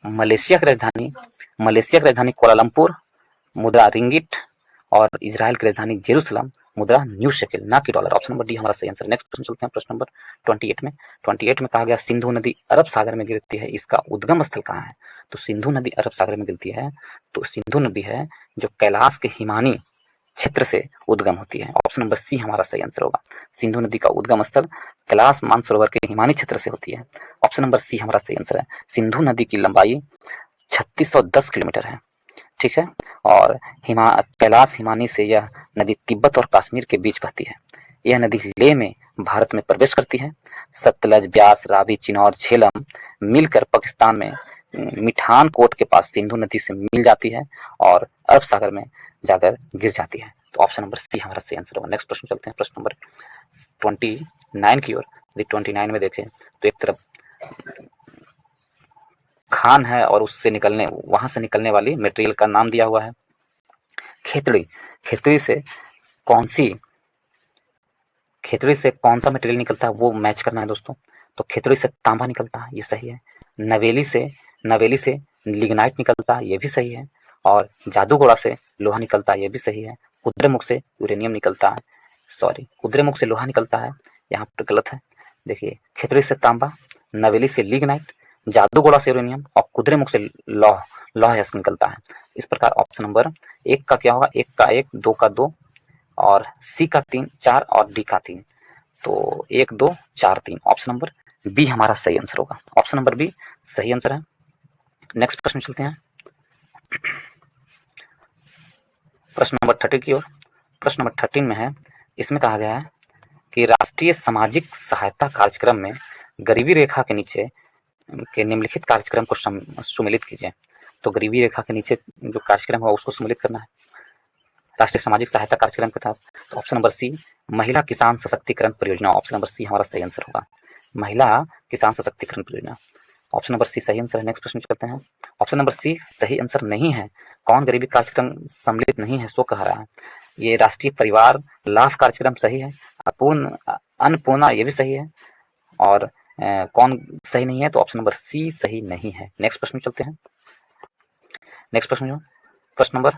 मलेशिया की राजधानी कोलालमपुर, मुद्रा रिंगिट। और इजराइल की राजधानी जेरूसलम, मुद्रा न्यू शेकेल, ना कि डॉलर। ऑप्शन नंबर डी हमारा सही आंसर। नेक्स्ट प्रश्न चलते हैं, प्रश्न नंबर 28 में। 28 में कहा गया सिंधु नदी अरब सागर में गिरती है, इसका उद्गम स्थल कहाँ है। तो सिंधु नदी अरब सागर में गिरती है, तो सिंधु नदी है जो कैलाश के हिमानी क्षेत्र से उद्गम होती है। ऑप्शन नंबर सी हमारा सही आंसर होगा। सिंधु नदी का उद्गम स्थल कैलाश मानसरोवर के हिमानी क्षेत्र से होती है। ऑप्शन नंबर सी हमारा सही आंसर है। सिंधु नदी की लंबाई 3610 किलोमीटर है, ठीक है। और कैलाश हिमानी से यह नदी तिब्बत और कश्मीर के बीच बहती है। यह नदी लेह में भारत में प्रवेश करती है। सतलज, ब्यास, रावी, चिनौर, झेलम मिलकर पाकिस्तान में मिठान कोट के पास सिंधु नदी से मिल जाती है और अरब सागर में जाकर गिर जाती है। तो ऑप्शन नंबर सी हमारा सही आंसर होगा। नेक्स्ट प्रश्न चलते हैं, प्रश्न नंबर 29 की ओर। यदि 29 में देखें तो एक तरफ खान है और उससे वहां से निकलने वाली मटेरियल का नाम दिया हुआ है खेतड़ी। खेतड़ी से कौन सा मटेरियल निकलता है वो मैच करना है दोस्तों। तो खेतड़ी से तांबा निकलता है, ये सही है। नवेली से लिग्नाइट निकलता है, ये भी सही है। और जादूगोड़ा से लोहा निकलता है, ये भी सही है। कुद्रेमुख से यूरेनियम निकलता है, कुद्रेमुख से लोहा निकलता है, यहाँ पर गलत है। देखिए, खेतड़ी से तांबा, नवेली से लिग्नाइट, जादूगोड़ा से यूरेनियम और कुद्रेमुख से लौह निकलता है। इस प्रकार ऑप्शन नंबर 1 का क्या होगा, 1 का 1, 2 का 2 और सी का 3, 4 और डी का 3। तो 1, 2, 4, 3, ऑप्शन नंबर बी हमारा सही आंसर होगा। ऑप्शन नंबर बी सही आंसर है। नेक्स्ट प्रश्न चलते हैं, प्रश्न नंबर 30 की ओर। प्रश्न नंबर 13 में है, इसमें कहा गया है कि राष्ट्रीय सामाजिक सहायता कार्यक्रम में गरीबी रेखा के नीचे के निम्नलिखित कार्यक्रम को सुमिलित कीजिए। तो गरीबी रेखा के नीचे जो कार्यक्रम होगा उसको सुमिलित करना है राष्ट्रीय सामाजिक सहायता कार्यक्रम के तहत। तो ऑप्शन नंबर सी महिला किसान सशक्तिकरण परियोजना, ऑप्शन नंबर सी हमारा सही आंसर होगा। महिला किसान सशक्तिकरण परियोजना, ऑप्शन नंबर सी सही आंसर है। नेक्स्ट प्रश्न करते हैं, ऑप्शन नंबर सी सही आंसर नहीं है। कौन गरीबी कार्यक्रम सम्मिलित नहीं है सो कह रहा है। ये राष्ट्रीय परिवार लाभ कार्यक्रम सही है। अन्नपूर्णा ये भी सही है। और कौन सही नहीं है, तो ऑप्शन नंबर सी सही नहीं है। नेक्स्ट प्रश्न चलते हैं। नेक्स्ट प्रश्न जो प्रश्न नंबर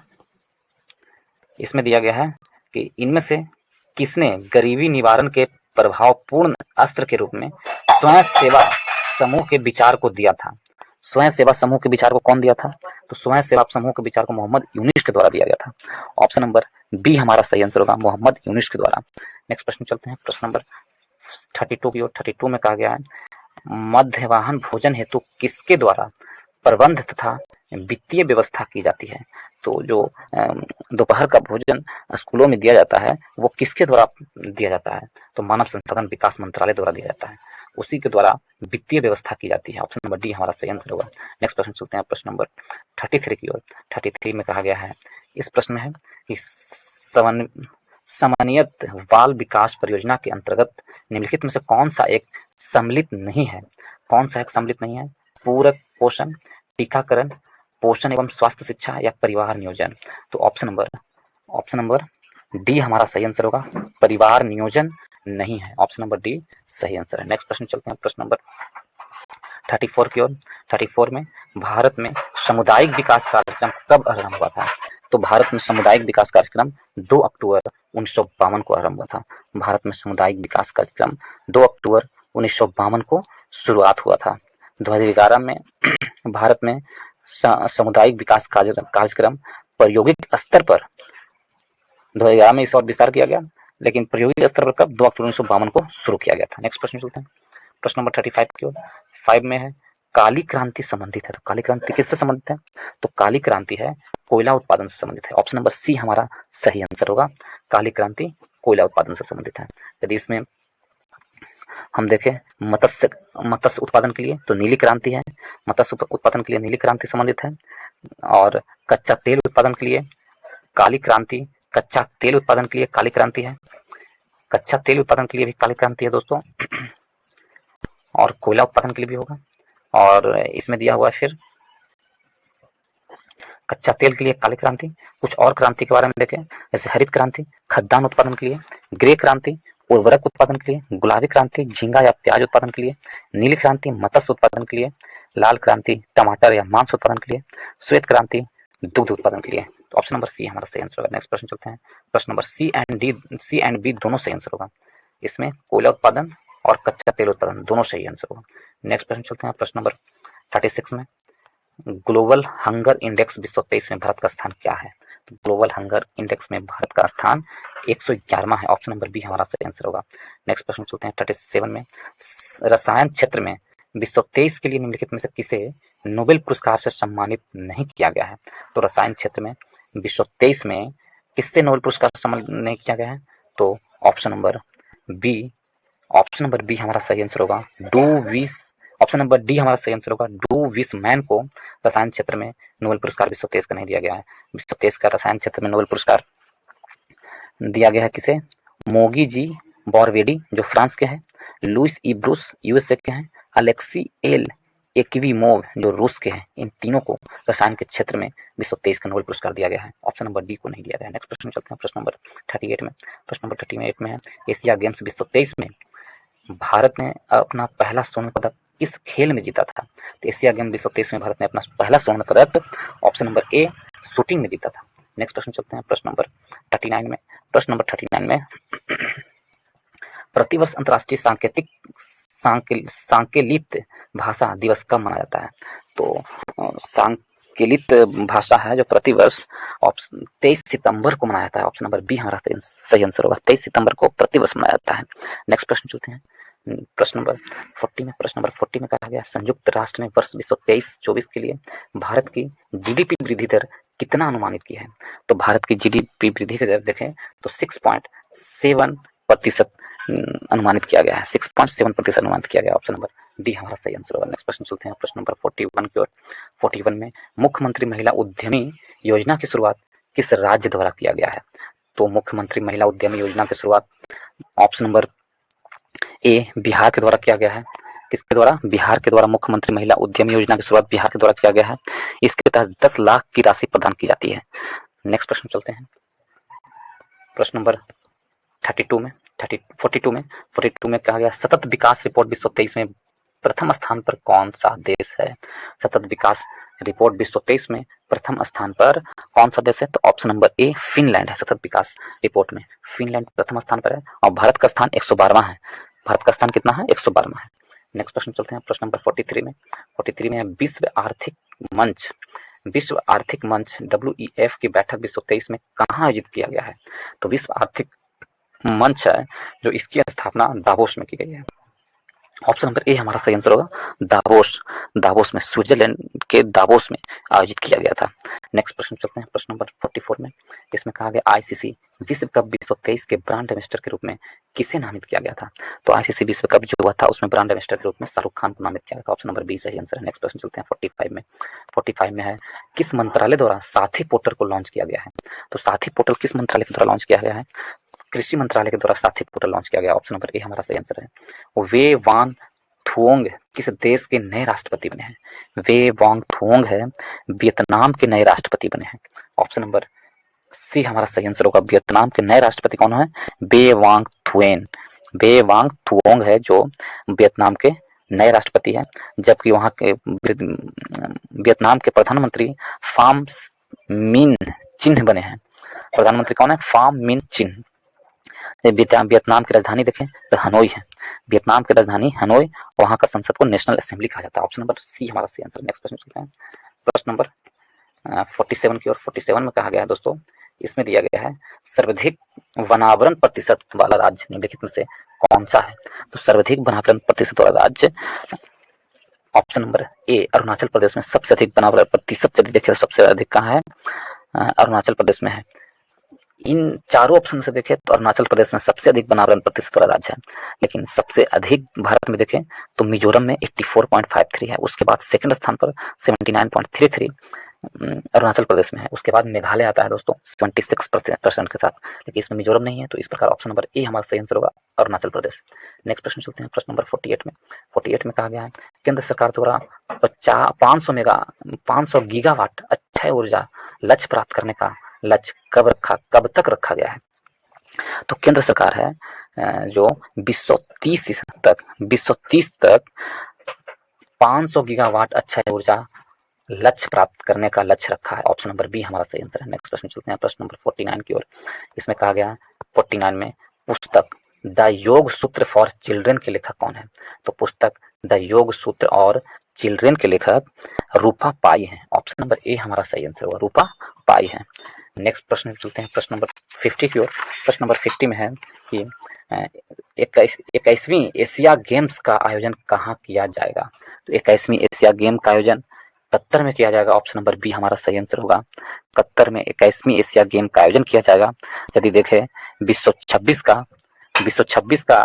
इसमें दिया गया है कि इनमें से किसने गरीबी निवारण के प्रभावपूर्ण अस्त्र के रूप में स्वयं सेवा समूह के विचार को दिया था? स्वयं सेवा समूह के विचार को कौन दिया था? तो स्वयं सेवा समूह के विचार को मोहम्मद यूनिस के द्वारा दिया गया था। ऑप्शन नंबर बी हमारा सही आंसर होगा, मोहम्मद यूनिस के द्वारा। नेक्स्ट प्रश्न चलते हैं प्रश्न नंबर 32 की ओर। 32 में कहा गया है मध्याह्न भोजन हेतु किसके द्वारा प्रबंध तथा वित्तीय व्यवस्था की जाती है? तो जो दोपहर का भोजन स्कूलों में दिया जाता है वो किसके द्वारा दिया जाता है? तो मानव संसाधन विकास मंत्रालय द्वारा दिया जाता है, उसी के द्वारा वित्तीय व्यवस्था की जाती है। ऑप्शन नंबर डी हमारा सही आंसर होगा। नेक्स्ट प्रश्न चलते हैं प्रश्न नंबर 33 की ओर। 33 में कहा गया है, इस प्रश्न में है कि समन्वित बाल विकास परियोजना के अंतर्गत निम्नलिखित में से कौन सा एक सम्मिलित नहीं है? कौन सा एक सम्मिलित नहीं है? पूरक पोषण, टीकाकरण, पोषण एवं स्वास्थ्य शिक्षा या परिवार नियोजन? तो ऑप्शन नंबर डी हमारा सही आंसर होगा, परिवार नियोजन नहीं है। ऑप्शन नंबर डी सही आंसर है। नेक्स्ट प्रश्न चलते हैं प्रश्न नंबर 34 की ओर। 34 में भारत में सामुदायिक विकास कार्यक्रम कब आरंभ हुआ था? तो भारत में सामुदायिक विकास कार्यक्रम 2 अक्टूबर 1952 को आरंभ हुआ था। भारत में सामुदायिक विकास कार्यक्रम 2 अक्टूबर 1952 को शुरुआत हुआ था। 2011 में भारत में सामुदायिक विकास कार्यक्रम प्रायोगिक स्तर पर 2011 में इस और विस्तार किया गया, लेकिन प्रायोगिक स्तर पर कब? 2 अक्टूबर 1952 को शुरू किया गया था। नेक्स्ट प्रश्न चलते हैं प्रश्न नंबर 35 की ओर। 5 में है काली क्रांति संबंधित है। तो काली क्रांति किससे संबंधित है? तो काली क्रांति है कोयला उत्पादन से संबंधित है। ऑप्शन नंबर सी हमारा सही आंसर होगा, काली क्रांति कोयला उत्पादन से संबंधित है। यदि इसमें हम देखें मत्स्य उत्पादन के लिए तो नीली क्रांति है, मत्स्य उत्पादन के लिए नीली क्रांति संबंधित है। और कच्चा तेल उत्पादन के लिए काली क्रांति, कच्चा तेल उत्पादन के लिए काली क्रांति है, कच्चा तेल उत्पादन के लिए भी काली क्रांति है दोस्तों, और कोयला उत्पादन के लिए भी होगा। और इसमें दिया हुआ है फिर कच्चा तेल के लिए काली क्रांति। कुछ और क्रांति के बारे में देखें, जैसे हरित क्रांति खाद्यान्न उत्पादन के लिए, ग्रे क्रांति उर्वरक उत्पादन के लिए, गुलाबी क्रांति झींगा या प्याज उत्पादन के लिए, नीली क्रांति मत्स्य उत्पादन के लिए, लाल क्रांति टमाटर या मांस उत्पादन के लिए, श्वेत क्रांति दुग्ध उत्पादन के लिए। तो ऑप्शन नंबर सी हमारा सही आंसर होगा। नेक्स्ट प्रश्न चलते हैं प्रश्न नंबर सी एंड बी दोनों सही आंसर होगा। इसमें कोयला उत्पादन और कच्चा तेल उत्पादन दोनों सही आंसर होगा। नेक्स्ट प्रश्न चलते हैं प्रश्न नंबर 36 में ग्लोबल हंगर इंडेक्स 2023 में भारत का स्थान क्या है? तो ग्लोबल हंगर इंडेक्स में भारत का स्थान 111वां है। ऑप्शन नंबर बी हमारा सही आंसर होगा। नेक्स्ट प्रश्न चलते हैं 37 में रसायन क्षेत्र में 2023 के लिए निम्नलिखित में से किसे नोबेल पुरस्कार से सम्मानित नहीं किया गया है? तो रसायन क्षेत्र में 2023 में किससे नोबेल पुरस्कार से सम्मानित नहीं किया गया है? तो ऑप्शन नंबर बी हमारा सही आंसर होगा, ऑप्शन नंबर डी हमारा सही आंसर होगा, डू विसमैन को रसायन क्षेत्र में नोबेल पुरस्कार 2023 का नहीं दिया गया है। 2023 का रसायन क्षेत्र में नोबेल पुरस्कार दिया गया है किसे? मोगी जी बॉरवेडी जो फ्रांस के हैं, लुइस ई ब्रूस यूएसए के हैं, अलेक्सी एल एक्विमोव जो रूस के हैं। इन तीनों को रसायन के क्षेत्र में 2023 का नोबेल पुरस्कार दिया गया है। ऑप्शन नंबर डी को नहीं दिया गया है। नेक्स्ट प्रश्न चलते हैं प्रश्न नंबर 38 में। प्रश्न नंबर 38 में है एशिया गेम्स 2023 में भारत ने अपना पहला स्वर्ण पदक किस खेल में जीता था? तो एशिया गेम 2023 में भारत ने अपना पहला स्वर्ण पदक ऑप्शन नंबर ए शूटिंग में जीता था। नेक्स्ट प्रश्न चलते हैं प्रश्न नंबर 39 में। प्रश्न नंबर 39 में प्रतिवर्ष अंतर्राष्ट्रीय सांकेलित भाषा दिवस कब मनाया जाता है? तो सांकेलित भाषा है जो प्रतिवर्ष 23 सितंबर को मनाया जाता है। ऑप्शन नंबर बी हमारा सही आंसर होगा, 23 सितंबर को प्रतिवर्ष मनाया जाता है। नेक्स्ट प्रश्न चलते हैं प्रश्न नंबर 40 में। प्रश्न नंबर 40 में कहा गया संयुक्त राष्ट्र ने वर्ष 2023-24 के लिए भारत की जीडीपी वृद्धि दर कितना अनुमानित की है? तो भारत की जीडीपी वृद्धि की दर देखें तो 6.7% अनुमानित किया गया है। 6.7% अनुमानित किया गया। ऑप्शन नंबर डी हमारा सही आंसर होगा। नेक्स्ट प्रश्न चलते हैं प्रश्न नंबर 41 की ओर। 41 में मुख्यमंत्री महिला उद्यमी योजना की शुरुआत किस राज्य द्वारा किया गया है? तो मुख्यमंत्री महिला उद्यमी योजना की शुरुआत ऑप्शन नंबर ए बिहार के द्वारा किया गया है। किसके द्वारा? बिहार के द्वारा मुख्यमंत्री महिला उद्यमी योजना की शुरुआत बिहार के द्वारा किया गया है। इसके तहत 10 लाख की राशि प्रदान की जाती है। नेक्स्ट प्रश्न चलते हैं प्रश्न नंबर 32 में 42 में कहा गया सतत विकास रिपोर्ट 2023 में प्रथम स्थान पर कौन सा देश है? सतत विकास रिपोर्ट 2023 में प्रथम स्थान पर कौन सा देश है? तो ऑप्शन नंबर ए फिनलैंड है। सतत विकास रिपोर्ट में फिनलैंड प्रथम स्थान पर है और भारत का स्थान 112वां है। भारत का स्थान कितना है? 112वां है। नेक्स्ट प्रश्न चलते हैं, प्रश्न नंबर 43 में। 43 में विश्व आर्थिक मंच WEF की बैठक 2023 में कहाँ आयोजित किया गया है? तो विश्व आर्थिक मंच है जो इसकी स्थापना दावोस में की गई है। ऑप्शन नंबर ए हमारा सही आंसर होगा दावोस में, स्विट्जरलैंड के दावोस में आयोजित किया गया था। नेक्स्ट प्रश्न चलते हैं, प्रश्न नंबर 44 में। इसमें कहा गया आईसीसी विश्व कप 2023 के ब्रांड एम्बेसडर के रूप में किसे नामित किया गया था? तो आईसीसी विश्व कप जो हुआ था उसमें ब्रांड एम्बेसडर के रूप में शाहरुख खान को नामित किया गया था। ऑप्शन नंबर बी सही आंसर है। नेक्स्ट प्रश्न चलते हैं 45 में है किस मंत्रालय द्वारा साथी पोर्टल को लॉन्च किया गया है? तो साथी पोर्टल किस मंत्रालय के द्वारा लॉन्च किया गया है? कृषि मंत्रालय के द्वारा साथी पोर्टल लॉन्च किया गया। ऑप्शन नंबर ए हमारा सही आंसर है। वे वांग थुओंग किस देश के नए राष्ट्रपति बने हैं? वे वांग थुओंग है वियतनाम के नए राष्ट्रपति बने हैं। ऑप्शन नंबर सी हमारा सही आंसर होगा। वियतनाम के नए राष्ट्रपति कौन है? बे वांग थुओंग है जो वियतनाम के नए राष्ट्रपति हैं, जबकि वहाँ के वियतनाम के प्रधानमंत्री फाम मिन चिन्ह बने हैं। प्रधानमंत्री कौन है? फाम मिन चिन्ह। वियतनाम की राजधानी देखें तो हनोई है। वियतनाम की राजधानी हनोई, वहाँ का संसद को नेशनल असेंबली कहा जाता है। ऑप्शन नंबर सी हमारा सही आंसर। नेक्स्ट प्रश्न चलते हैं, प्रश्न नंबर 47 की ओर। 47 में कहा गया है दोस्तों, इसमें दिया गया है सर्वाधिक वनावरण प्रतिशत वाला राज्य निम्नलिखित में से कौन सा है? तो सर्वाधिक वनावरण प्रतिशत वाला राज्य option number A Arunachal Pradesh में सबसे अधिक वनावरण प्रतिशत यदि देखें तो सबसे अधिक कहाँ है? अरुणाचल प्रदेश में है। इन चारों ऑप्शन से देखें तो अरुणाचल प्रदेश में सबसे अधिक वनावरण प्रतिशत वाला राज्य है, लेकिन सबसे अधिक भारत में देखें तो मिजोरम में 84.53 है। उसके बाद सेकंड स्थान पर 79.33 अरुणाचल प्रदेश में है। उसके बाद मेघालय आता है दोस्तों 76% के साथ, लेकिन इसमें मिजोरम नहीं है। तो इस प्रकार ऑप्शन नंबर ए हमारा सही आंसर होगा, अरुणाचल प्रदेश। नेक्स्ट प्रश्न चलते हैं, प्रश्न नंबर 48 में। 48 में कहा गया है केंद्र सरकार द्वारा 500 गीगावाट अक्षय ऊर्जा लक्ष्य प्राप्त करने का लक्ष्य कब तक रखा गया है? तो केंद्र सरकार है जो 2030 तक 500 गीगावाट अक्षय ऊर्जा लक्ष्य प्राप्त करने का लक्ष्य रखा है। ऑप्शन नंबर बी हमारा सही आंसर है। नेक्स्ट प्रश्न चलते हैं, प्रश्न नंबर 49 की ओर। इसमें कहा गया 49 में पुस्तक द योग सूत्र फॉर चिल्ड्रन के लेखक कौन है? तो पुस्तक द योग सूत्र और चिल्ड्रन के लेखक रूपा पाई हैं। ऑप्शन नंबर ए हमारा सही आंसर होगा, रूपा पाई है। नेक्स्ट प्रश्न चलते हैं, प्रश्न नंबर 50 की ओर। प्रश्न नंबर 50 में है कि 21वीं एशिया गेम्स का आयोजन कहाँ किया जाएगा? तो 21वीं एशिया गेम का आयोजन कतर में किया जाएगा। ऑप्शन नंबर बी हमारा सही आंसर होगा। कतर में 21वीं एशिया गेम का आयोजन किया जाएगा। यदि देखें 2026 का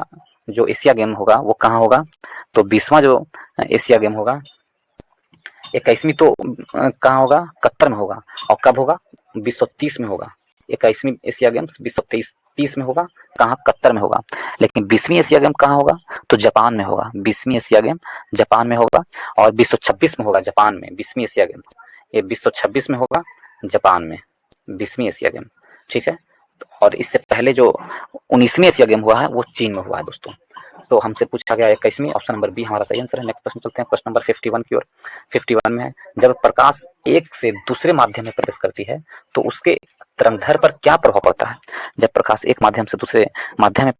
जो एशिया गेम होगा वो कहाँ होगा? तो 20वां जो एशिया गेम होगा 21वीं तो कहाँ होगा? कतर में होगा। और कब होगा? 2030 में होगा। 21वीं एशिया गेम्स 2030 में होगा, कहाँ? कतर में होगा। लेकिन 20वीं एशिया गेम कहाँ होगा? तो जापान में होगा। 20वीं एशिया गेम जापान में होगा और 2026 में होगा जापान में 20वीं एशिया गेम। ये 2026 में होगा जापान में 20वीं एशिया गेम, ठीक है। और इससे पहले जो 19वीं एशिया गेम हुआ है वो चीन में हुआ है दोस्तों। तो हमसे पूछा गया 21वीं, ऑप्शन नंबर बी हमारा सही आंसर है। नेक्स्ट प्रश्न चलते हैं, प्रश्न नंबर 51 की ओर। 51 में है जब प्रकाश एक से दूसरे माध्यम में प्रवेश करती है तो उसके तरंगदैर्घ्य पर क्या प्रभाव पड़ता है? जब प्रकाश एक माध्यम से दूसरे माध्यम में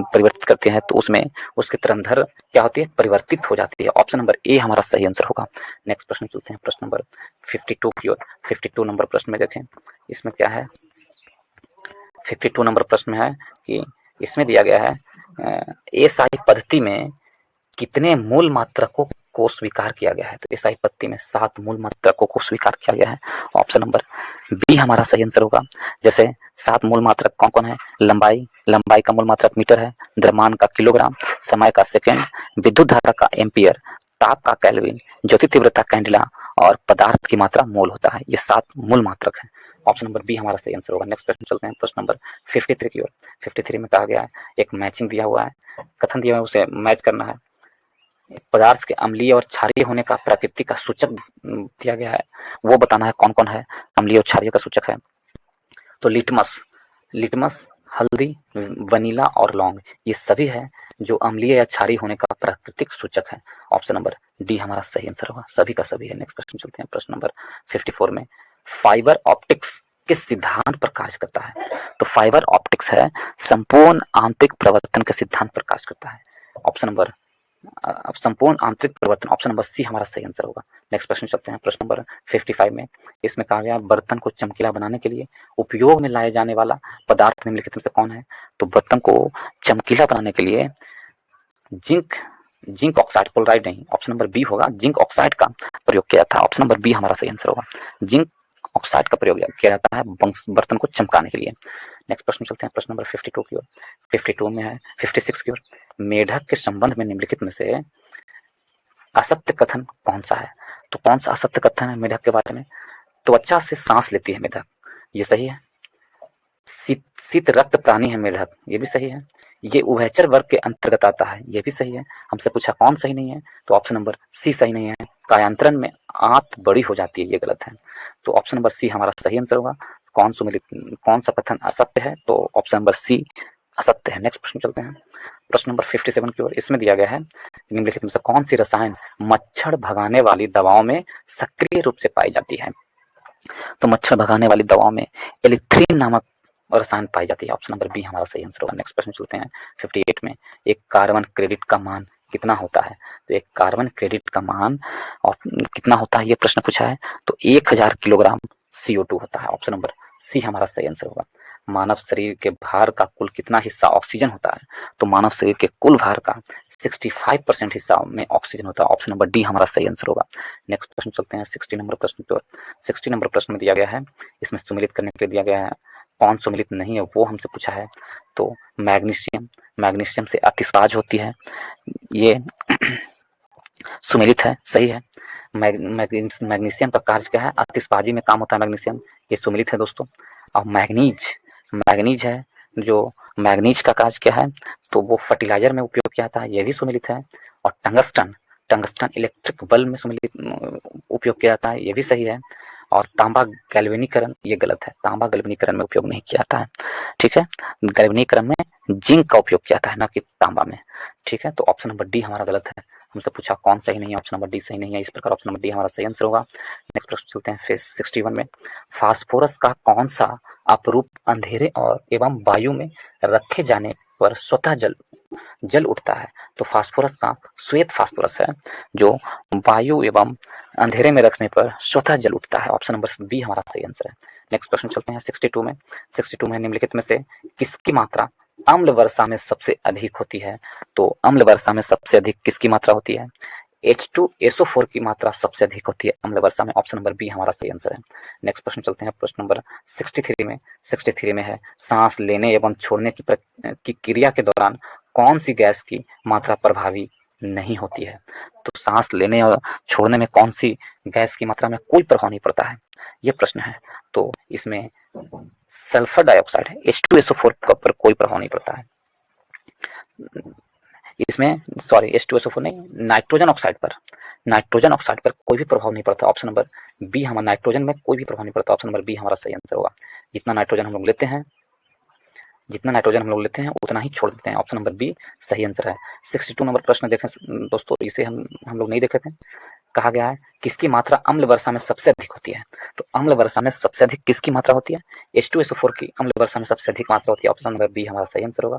परिवर्तित करते हैं तो उसमें उसके तरंगदैर्घ्य क्या होती है? परिवर्तित हो जाती है। ऑप्शन नंबर ए हमारा सही आंसर होगा। नेक्स्ट प्रश्न चलते हैं, प्रश्न नंबर 52 की ओर। 52 नंबर प्रश्न में देखें इसमें क्या है? 52 नंबर प्रश्न में है कि इसमें दिया गया है एसआई पद्धति में कितने मूल मात्रकों को स्वीकार किया गया है? तो एसआई पद्धति में 7 मूल मात्रकों को स्वीकार किया गया है। ऑप्शन नंबर बी हमारा सही आंसर होगा। जैसे 7 मूल मात्रक कौन कौन है? लंबाई का मूल मात्रक मीटर है, द्रव्यमान का किलोग्राम, समय का सेकेंड, विद्युत धारा का एम्पियर, ताप का केल्विन, ज्योति तीव्रता कैंडिला और पदार्थ की मात्रा मोल होता है। ये 7 मूल मात्रक है। ऑप्शन नंबर बी हमारा सही आंसर होगा। नेक्स्ट प्रश्न चलते हैं, प्रश्न नंबर 53 की ओर। 53 में कहा गया है एक मैचिंग दिया हुआ है, कथन दिया हुआ है, उसे मैच करना है। पदार्थ के अम्लीय और क्षारीय होने का प्रकृति का सूचक दिया गया है, वो बताना है कौन कौन है अम्लीय और क्षारीय का सूचक है। तो लिटमस लिटमस, हल्दी, वनीला और लौंग, ये सभी है जो अम्लीय या क्षारीय होने का प्राकृतिक सूचक है। ऑप्शन नंबर डी हमारा सही आंसर होगा, सभी का सभी है। नेक्स्ट क्वेश्चन चलते हैं, प्रश्न नंबर 54 में, फाइबर ऑप्टिक्स किस सिद्धांत पर कार्य करता है? तो फाइबर ऑप्टिक्स है संपूर्ण आंतरिक प्रवर्तन के सिद्धांत पर कार्य करता है। ऑप्शन नंबर अब संपूर्ण आंतरिक परिवर्तन, ऑप्शन नंबर सी हमारा सही आंसर होगा। नेक्स्ट प्रश्न चलते हैं, प्रश्न नंबर 55 में, इसमें कहा गया बर्तन को चमकीला बनाने के लिए उपयोग में लाए जाने वाला पदार्थ निम्नलिखित में से कौन है? तो बर्तन को चमकीला बनाने के लिए जिंक ऑक्साइड, क्लोराइड नहीं, ऑप्शन नंबर बी होगा, जिंक ऑक्साइड का प्रयोग किया था। ऑप्शन नंबर बी हमारा सही आंसर होगा, जिंक ऑक्साइड का प्रयोग किया जाता है बर्तन को चमकाने के लिए। नेक्स्ट प्रश्न चलते हैं, प्रश्न नंबर 52 की ओर, 52 में है 56 की ओर, मेढक के संबंध में निम्नलिखित में से असत्य कथन कौन सा है? तो कौन सा असत्य कथन है मेढक के बारे में? त्वचा से सांस लेती है मेढक, ये सही है। शीत रक्त प्राणी है मेढक, ये भी सही है। ये उभयचर वर्ग के अंतर्गत आता है, ये भी सही है। हमसे पूछा कौन सही नहीं है, तो ऑप्शन नंबर सी सही नहीं है। कायांतरण में आंत बड़ी हो जाती है, ये गलत है। तो ऑप्शन नंबर सी हमारा सही आंसर होगा। कौन सा कथन असत्य है? तो ऑप्शन नंबर सी असत्य है। नेक्स्ट प्रश्न चलते हैं, प्रश्न नंबर 57 की ओर, इसमें दिया गया है निम्नलिखित में से कौन सी रसायन मच्छर भगाने वाली दवाओं में सक्रिय रूप से पाई जाती है? तो मच्छर भगाने वाली दवाओं में एलिथ्रीन नामक रसायन पाई जाती है, ऑप्शन नंबर बी हमारा सही आंसर होगा। नेक्स्ट प्रश्न चलते हैं 58 में, एक कार्बन क्रेडिट का मान कितना होता है? तो एक कार्बन क्रेडिट का मान कितना होता है, ये प्रश्न पूछा है। तो 1000 किलोग्राम CO2 होता है, ऑप्शन नंबर सी हमारा सही आंसर होगा। मानव शरीर के भार का कुल कितना हिस्सा ऑक्सीजन होता है? तो मानव शरीर के कुल भार का 65% हिस्सा में ऑक्सीजन होता है, ऑप्शन नंबर डी हमारा सही आंसर होगा। नेक्स्ट प्रश्न चलते हैं 60 नंबर प्रश्न की ओर। 60 नंबर प्रश्न में दिया गया है, इसमें सुमेलित करने के लिए दिया गया है, कौन सुमेलित नहीं है वो हमसे पूछा है। तो मैग्नीशियम से आतिशबाज होती है, ये सुमेलित है, सही है। मैग्नीशियम का कार्य क्या है? आतिशबाजी में काम होता है मैग्नीशियम, ये सुमेलित है दोस्तों। और मैग्नीज है, जो मैग्नीज का कार्य क्या है? तो वो फर्टिलाइजर में उपयोग किया जाता है, ये भी सुमेलित है। और टंगस्टन इलेक्ट्रिक बल्ब में सुमेलित उपयोग किया जाता है, ये भी सही है। और तांबा गैल्वेनीकरण, ये गलत है, तांबा गैल्वेनीकरण में उपयोग नहीं किया जाता है, ठीक है। गैल्वेनीकरण में जिंक का उपयोग किया जाता है, ना कि तांबा में, ठीक है। तो ऑप्शन नंबर डी हमारा गलत है। हमसे पूछा कौन सही नहीं है, ऑप्शन नंबर डी सही नहीं है, इस प्रकार ऑप्शन नंबर डी हमारा सही आंसर होगा। नेक्स्ट प्रश्न चलते हैं फिर 61 में, फास्फोरस का कौन सा अपरूप अंधेरे और एवं वायु में रखे जाने पर स्वतः जल उठता है? तो फास्फोरस का श्वेत फास्फोरस है, जो वायु एवं अंधेरे में रखने पर स्वतः जल उठता है, ऑप्शन नंबर बी हमारा सही आंसर है। नेक्स्ट प्रश्न चलते हैं 62 में निम्नलिखित में से किसकी मात्रा अम्ल वर्षा में सबसे अधिक होती है? तो अम्ल वर्षा में सबसे अधिक किसकी मात्रा होती है? H2SO4 की मात्रा सबसे अधिक होती है अम्ल वर्षा में, ऑप्शन नंबर बी हमारा सही आंसर है। नेक्स्ट प्रश्न चलते हैं प्रश्न नंबर 63 में है, सांस लेने एवं छोड़ने की क्रिया के दौरान कौन सी गैस की मात्रा प्रभावी नहीं होती है? तो सांस लेने और छोड़ने में कौन सी गैस की मात्रा में कोई प्रभाव नहीं पड़ता है, ये प्रश्न है। तो इसमें सल्फर डाइऑक्साइड है, H2SO4 पर कोई प्रभाव नहीं पड़ता है इसमें, सॉरी H2SO4 नहीं, नाइट्रोजन ऑक्साइड पर कोई भी प्रभाव नहीं पड़ता, ऑप्शन नंबर बी हमारा, नाइट्रोजन में कोई भी प्रभाव नहीं पड़ता, ऑप्शन नंबर बी हमारा सही आंसर होगा। जितना नाइट्रोजन हम लोग लेते हैं उतना ही छोड़ देते हैं, ऑप्शन नंबर बी सही आंसर है। 62 नंबर प्रश्न देखें दोस्तों, इसे हम लोग नहीं देखे थे। कहा गया है किसकी मात्रा अम्ल वर्षा में सबसे अधिक होती है? तो अम्ल वर्षा में सबसे अधिक किसकी मात्रा होती है? H2SO4 की अम्ल वर्षा में सबसे अधिक मात्रा होती है, ऑप्शन नंबर बी हमारा सही आंसर होगा।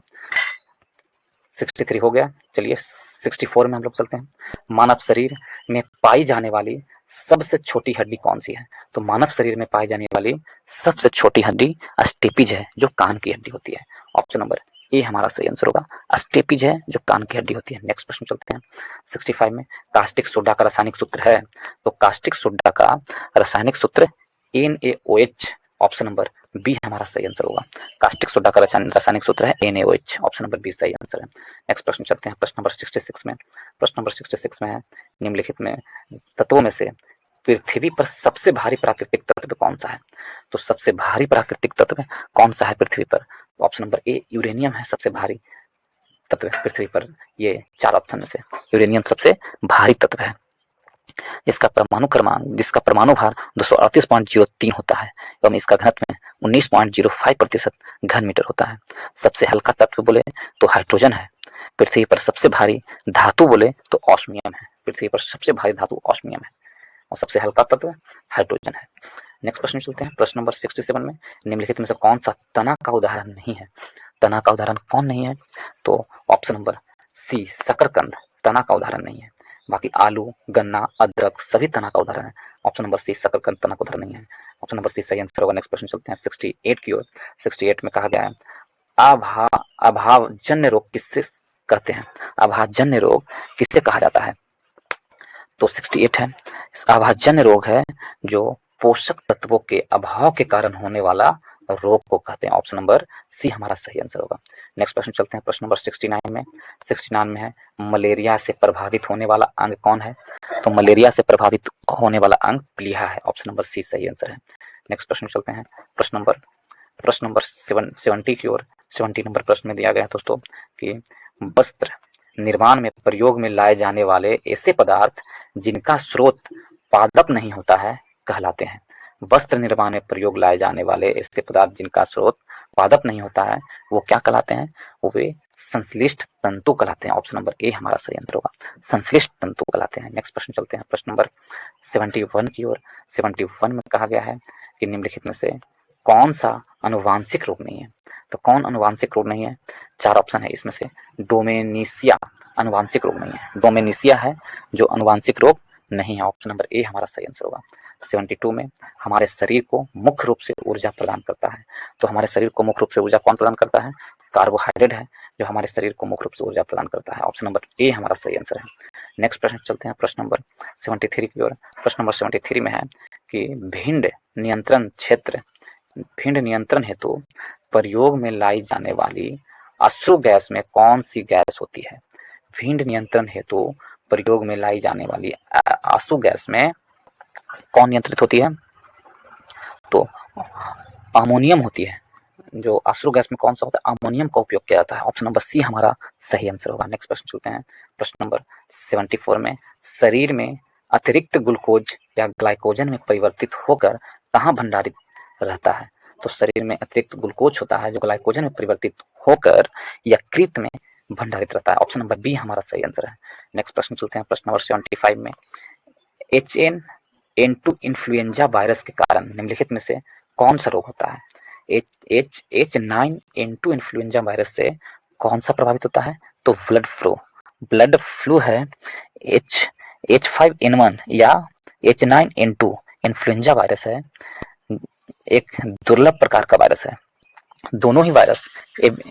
63 हो गया, चलिए 64 में हम लोग चलते हैं। मानव शरीर में पाई जाने वाली सबसे छोटी हड्डी कौन सी है? तो मानव शरीर में पाई जाने वाली सबसे छोटी हड्डी स्टेपिज है, जो कान की हड्डी होती है, ऑप्शन नंबर ए हमारा सही आंसर होगा। स्टेपिज है जो कान की हड्डी होती है। नेक्स्ट प्रश्न चलते हैं 65 में, कास्टिक सोडा का रासायनिक सूत्र है? तो कास्टिक सोडा का रासायनिक सूत्र NaOH, ऑप्शन नंबर बी हमारा सही आंसर होगा। कास्टिक सोडा का रासायनिक सूत्र है NaOH, ऑप्शन नंबर बी सही आंसर है। नेक्स्ट प्रश्न चलते हैं प्रश्न नंबर 66 में। प्रश्न नंबर 66 में है, निम्नलिखित में तत्वों में से पृथ्वी पर सबसे भारी प्राकृतिक तत्व कौन सा है? तो सबसे भारी प्राकृतिक तत्व कौन सा है पृथ्वी पर? ऑप्शन नंबर ए यूरेनियम है सबसे भारी तत्व पृथ्वी पर। ये चार ऑप्शन में से यूरेनियम सबसे भारी तत्व है। जिसका परमाणु भार 238.03 होता है एवं इसका घनत्व 19.05% घन मीटर होता है। सबसे हल्का तत्व बोले तो हाइड्रोजन है। पृथ्वी पर सबसे भारी धातु बोले तो ऑस्मियम है। पृथ्वी पर सबसे भारी धातु ऑस्मियम है और सबसे हल्का तत्व हाइड्रोजन है। नेक्स्ट प्रश्न चलते हैं। प्रश्न नंबर 67 में निम्नलिखित में से कौन सा तना का उदाहरण नहीं है? तना का उदाहरण कौन नहीं है? तो ऑप्शन नंबर सी शकरकंद तना का उदाहरण नहीं है। बाकी आलू, गन्ना, अदरक सभी तना का उदाहरण है। ऑप्शन नंबर सी शकरकंद तना का उदाहरण नहीं है। ऑप्शन नंबर सी सही आंसर होगा। नेक्स्ट प्रश्न चलते हैं 68 की ओर। 68 में कहा गया है अभावजन्य रोग किससे कहते हैं? अभावजन्य रोग किससे कहा जाता है? तो 68 है। अभावजन्य रोग है जो पोषक तत्वों के अभाव के कारण होने वाला रोग को कहते हैं। ऑप्शन नंबर सी हमारा सही आंसर होगा। नेक्स्ट प्रश्न चलते हैं। प्रश्न नंबर 69 में। 69 में है मलेरिया से प्रभावित होने वाला अंग कौन है? तो मलेरिया से प्रभावित होने वाला अंग प्लीहा है। ऑप्शन नंबर सी सही आंसर है। नेक्स्ट प्रश्न चलते हैं। प्रश्न नंबर 70 की ओर। 70 नंबर प्रश्न में दिया गया है दोस्तों कि वस्त्र निर्माण में प्रयोग में लाए जाने वाले ऐसे पदार्थ जिनका स्रोत पादप नहीं होता है कहलाते हैं। वस्त्र निर्माण में प्रयोग लाए जाने वाले ऐसे पदार्थ जिनका स्रोत पादप नहीं होता है वो क्या कहलाते हैं? वो वे संश्लिष्ट तंतु कहलाते हैं। ऑप्शन नंबर ए हमारा सही आंसर होगा। संश्लिष्ट तंतु कहलाते हैं। नेक्स्ट प्रश्न चलते हैं। प्रश्न नंबर 71 की ओर। 71 में कहा गया है कि निम्नलिखित में से कौन सा अनुवांशिक रोग नहीं है? तो कौन अनुवांशिक रोग नहीं है? 4 ऑप्शन है इसमें से। डोमेनिशिया अनुवांशिक रोग नहीं है। डोमेनिशिया है जो अनुवांशिक रोग नहीं है। ऑप्शन नंबर ए हमारा सही आंसर होगा। 72 में हमारे शरीर को मुख्य रूप से ऊर्जा प्रदान करता है। तो हमारे शरीर को मुख्य रूप से ऊर्जा कौन प्रदान करता है? कार्बोहाइड्रेट है जो हमारे शरीर को मुख्य रूप से ऊर्जा प्रदान करता है। ऑप्शन नंबर ए हमारा सही आंसर है। नेक्स्ट प्रश्न चलते हैं। प्रश्न नंबर 73 की ओर। प्रश्न नंबर 73 में है कि भिंड नियंत्रण हेतु प्रयोग में लाई जाने वाली अश्रु गैस में कौन सी गैस होती है? भिंड नियंत्रण हेतु प्रयोग में लाई जाने वाली आंसू गैस में कौन नियंत्रित होती है? तो अमोनियम होती है। जो अश्रु गैस में कौन सा होता है? अमोनियम का उपयोग किया जाता है। ऑप्शन नंबर सी हमारा सही आंसर होगा। नेक्स्ट प्रश्न चलते हैं। प्रश्न नंबर 74 में शरीर में अतिरिक्त ग्लूकोज या ग्लाइकोजन में परिवर्तित होकर कहाँ भंडारित रहता है? तो शरीर में अतिरिक्त ग्लूकोज होता है जो ग्लाइकोजन में परिवर्तित होकर यकृत में भंडारित रहता है। ऑप्शन नंबर बी हमारा सही आंसर है। नेक्स्ट प्रश्न चलते हैं। प्रश्न नंबर 75 में H1N2 इन्फ्लुएंजा वायरस के कारण निम्नलिखित में से कौन सा रोग होता है? H9N2 इन्फ्लुएंजा वायरस से कौन सा प्रभावित होता है? तो ब्लड फ्लू है। H5N1 या H9N2 इन्फ्लुएंजा वायरस है, एक दुर्लभ प्रकार का वायरस है। दोनों ही वायरस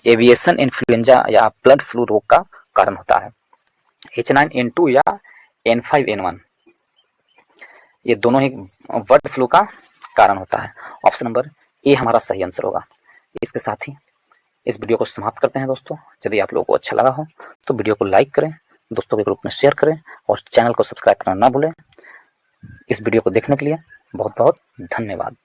एविएशन इन्फ्लुएंजा या ब्लड फ्लू रोग का कारण होता है। H9N2 या N5N1 ये दोनों ही बर्ड फ्लू का कारण होता है। ऑप्शन नंबर ए हमारा सही आंसर होगा। इसके साथ ही इस वीडियो को समाप्त करते हैं दोस्तों। यदि आप लोगों को अच्छा लगा हो तो वीडियो को लाइक करें, दोस्तों के ग्रुप में शेयर करें और चैनल को सब्सक्राइब करना ना भूलें। इस वीडियो को देखने के लिए बहुत बहुत धन्यवाद।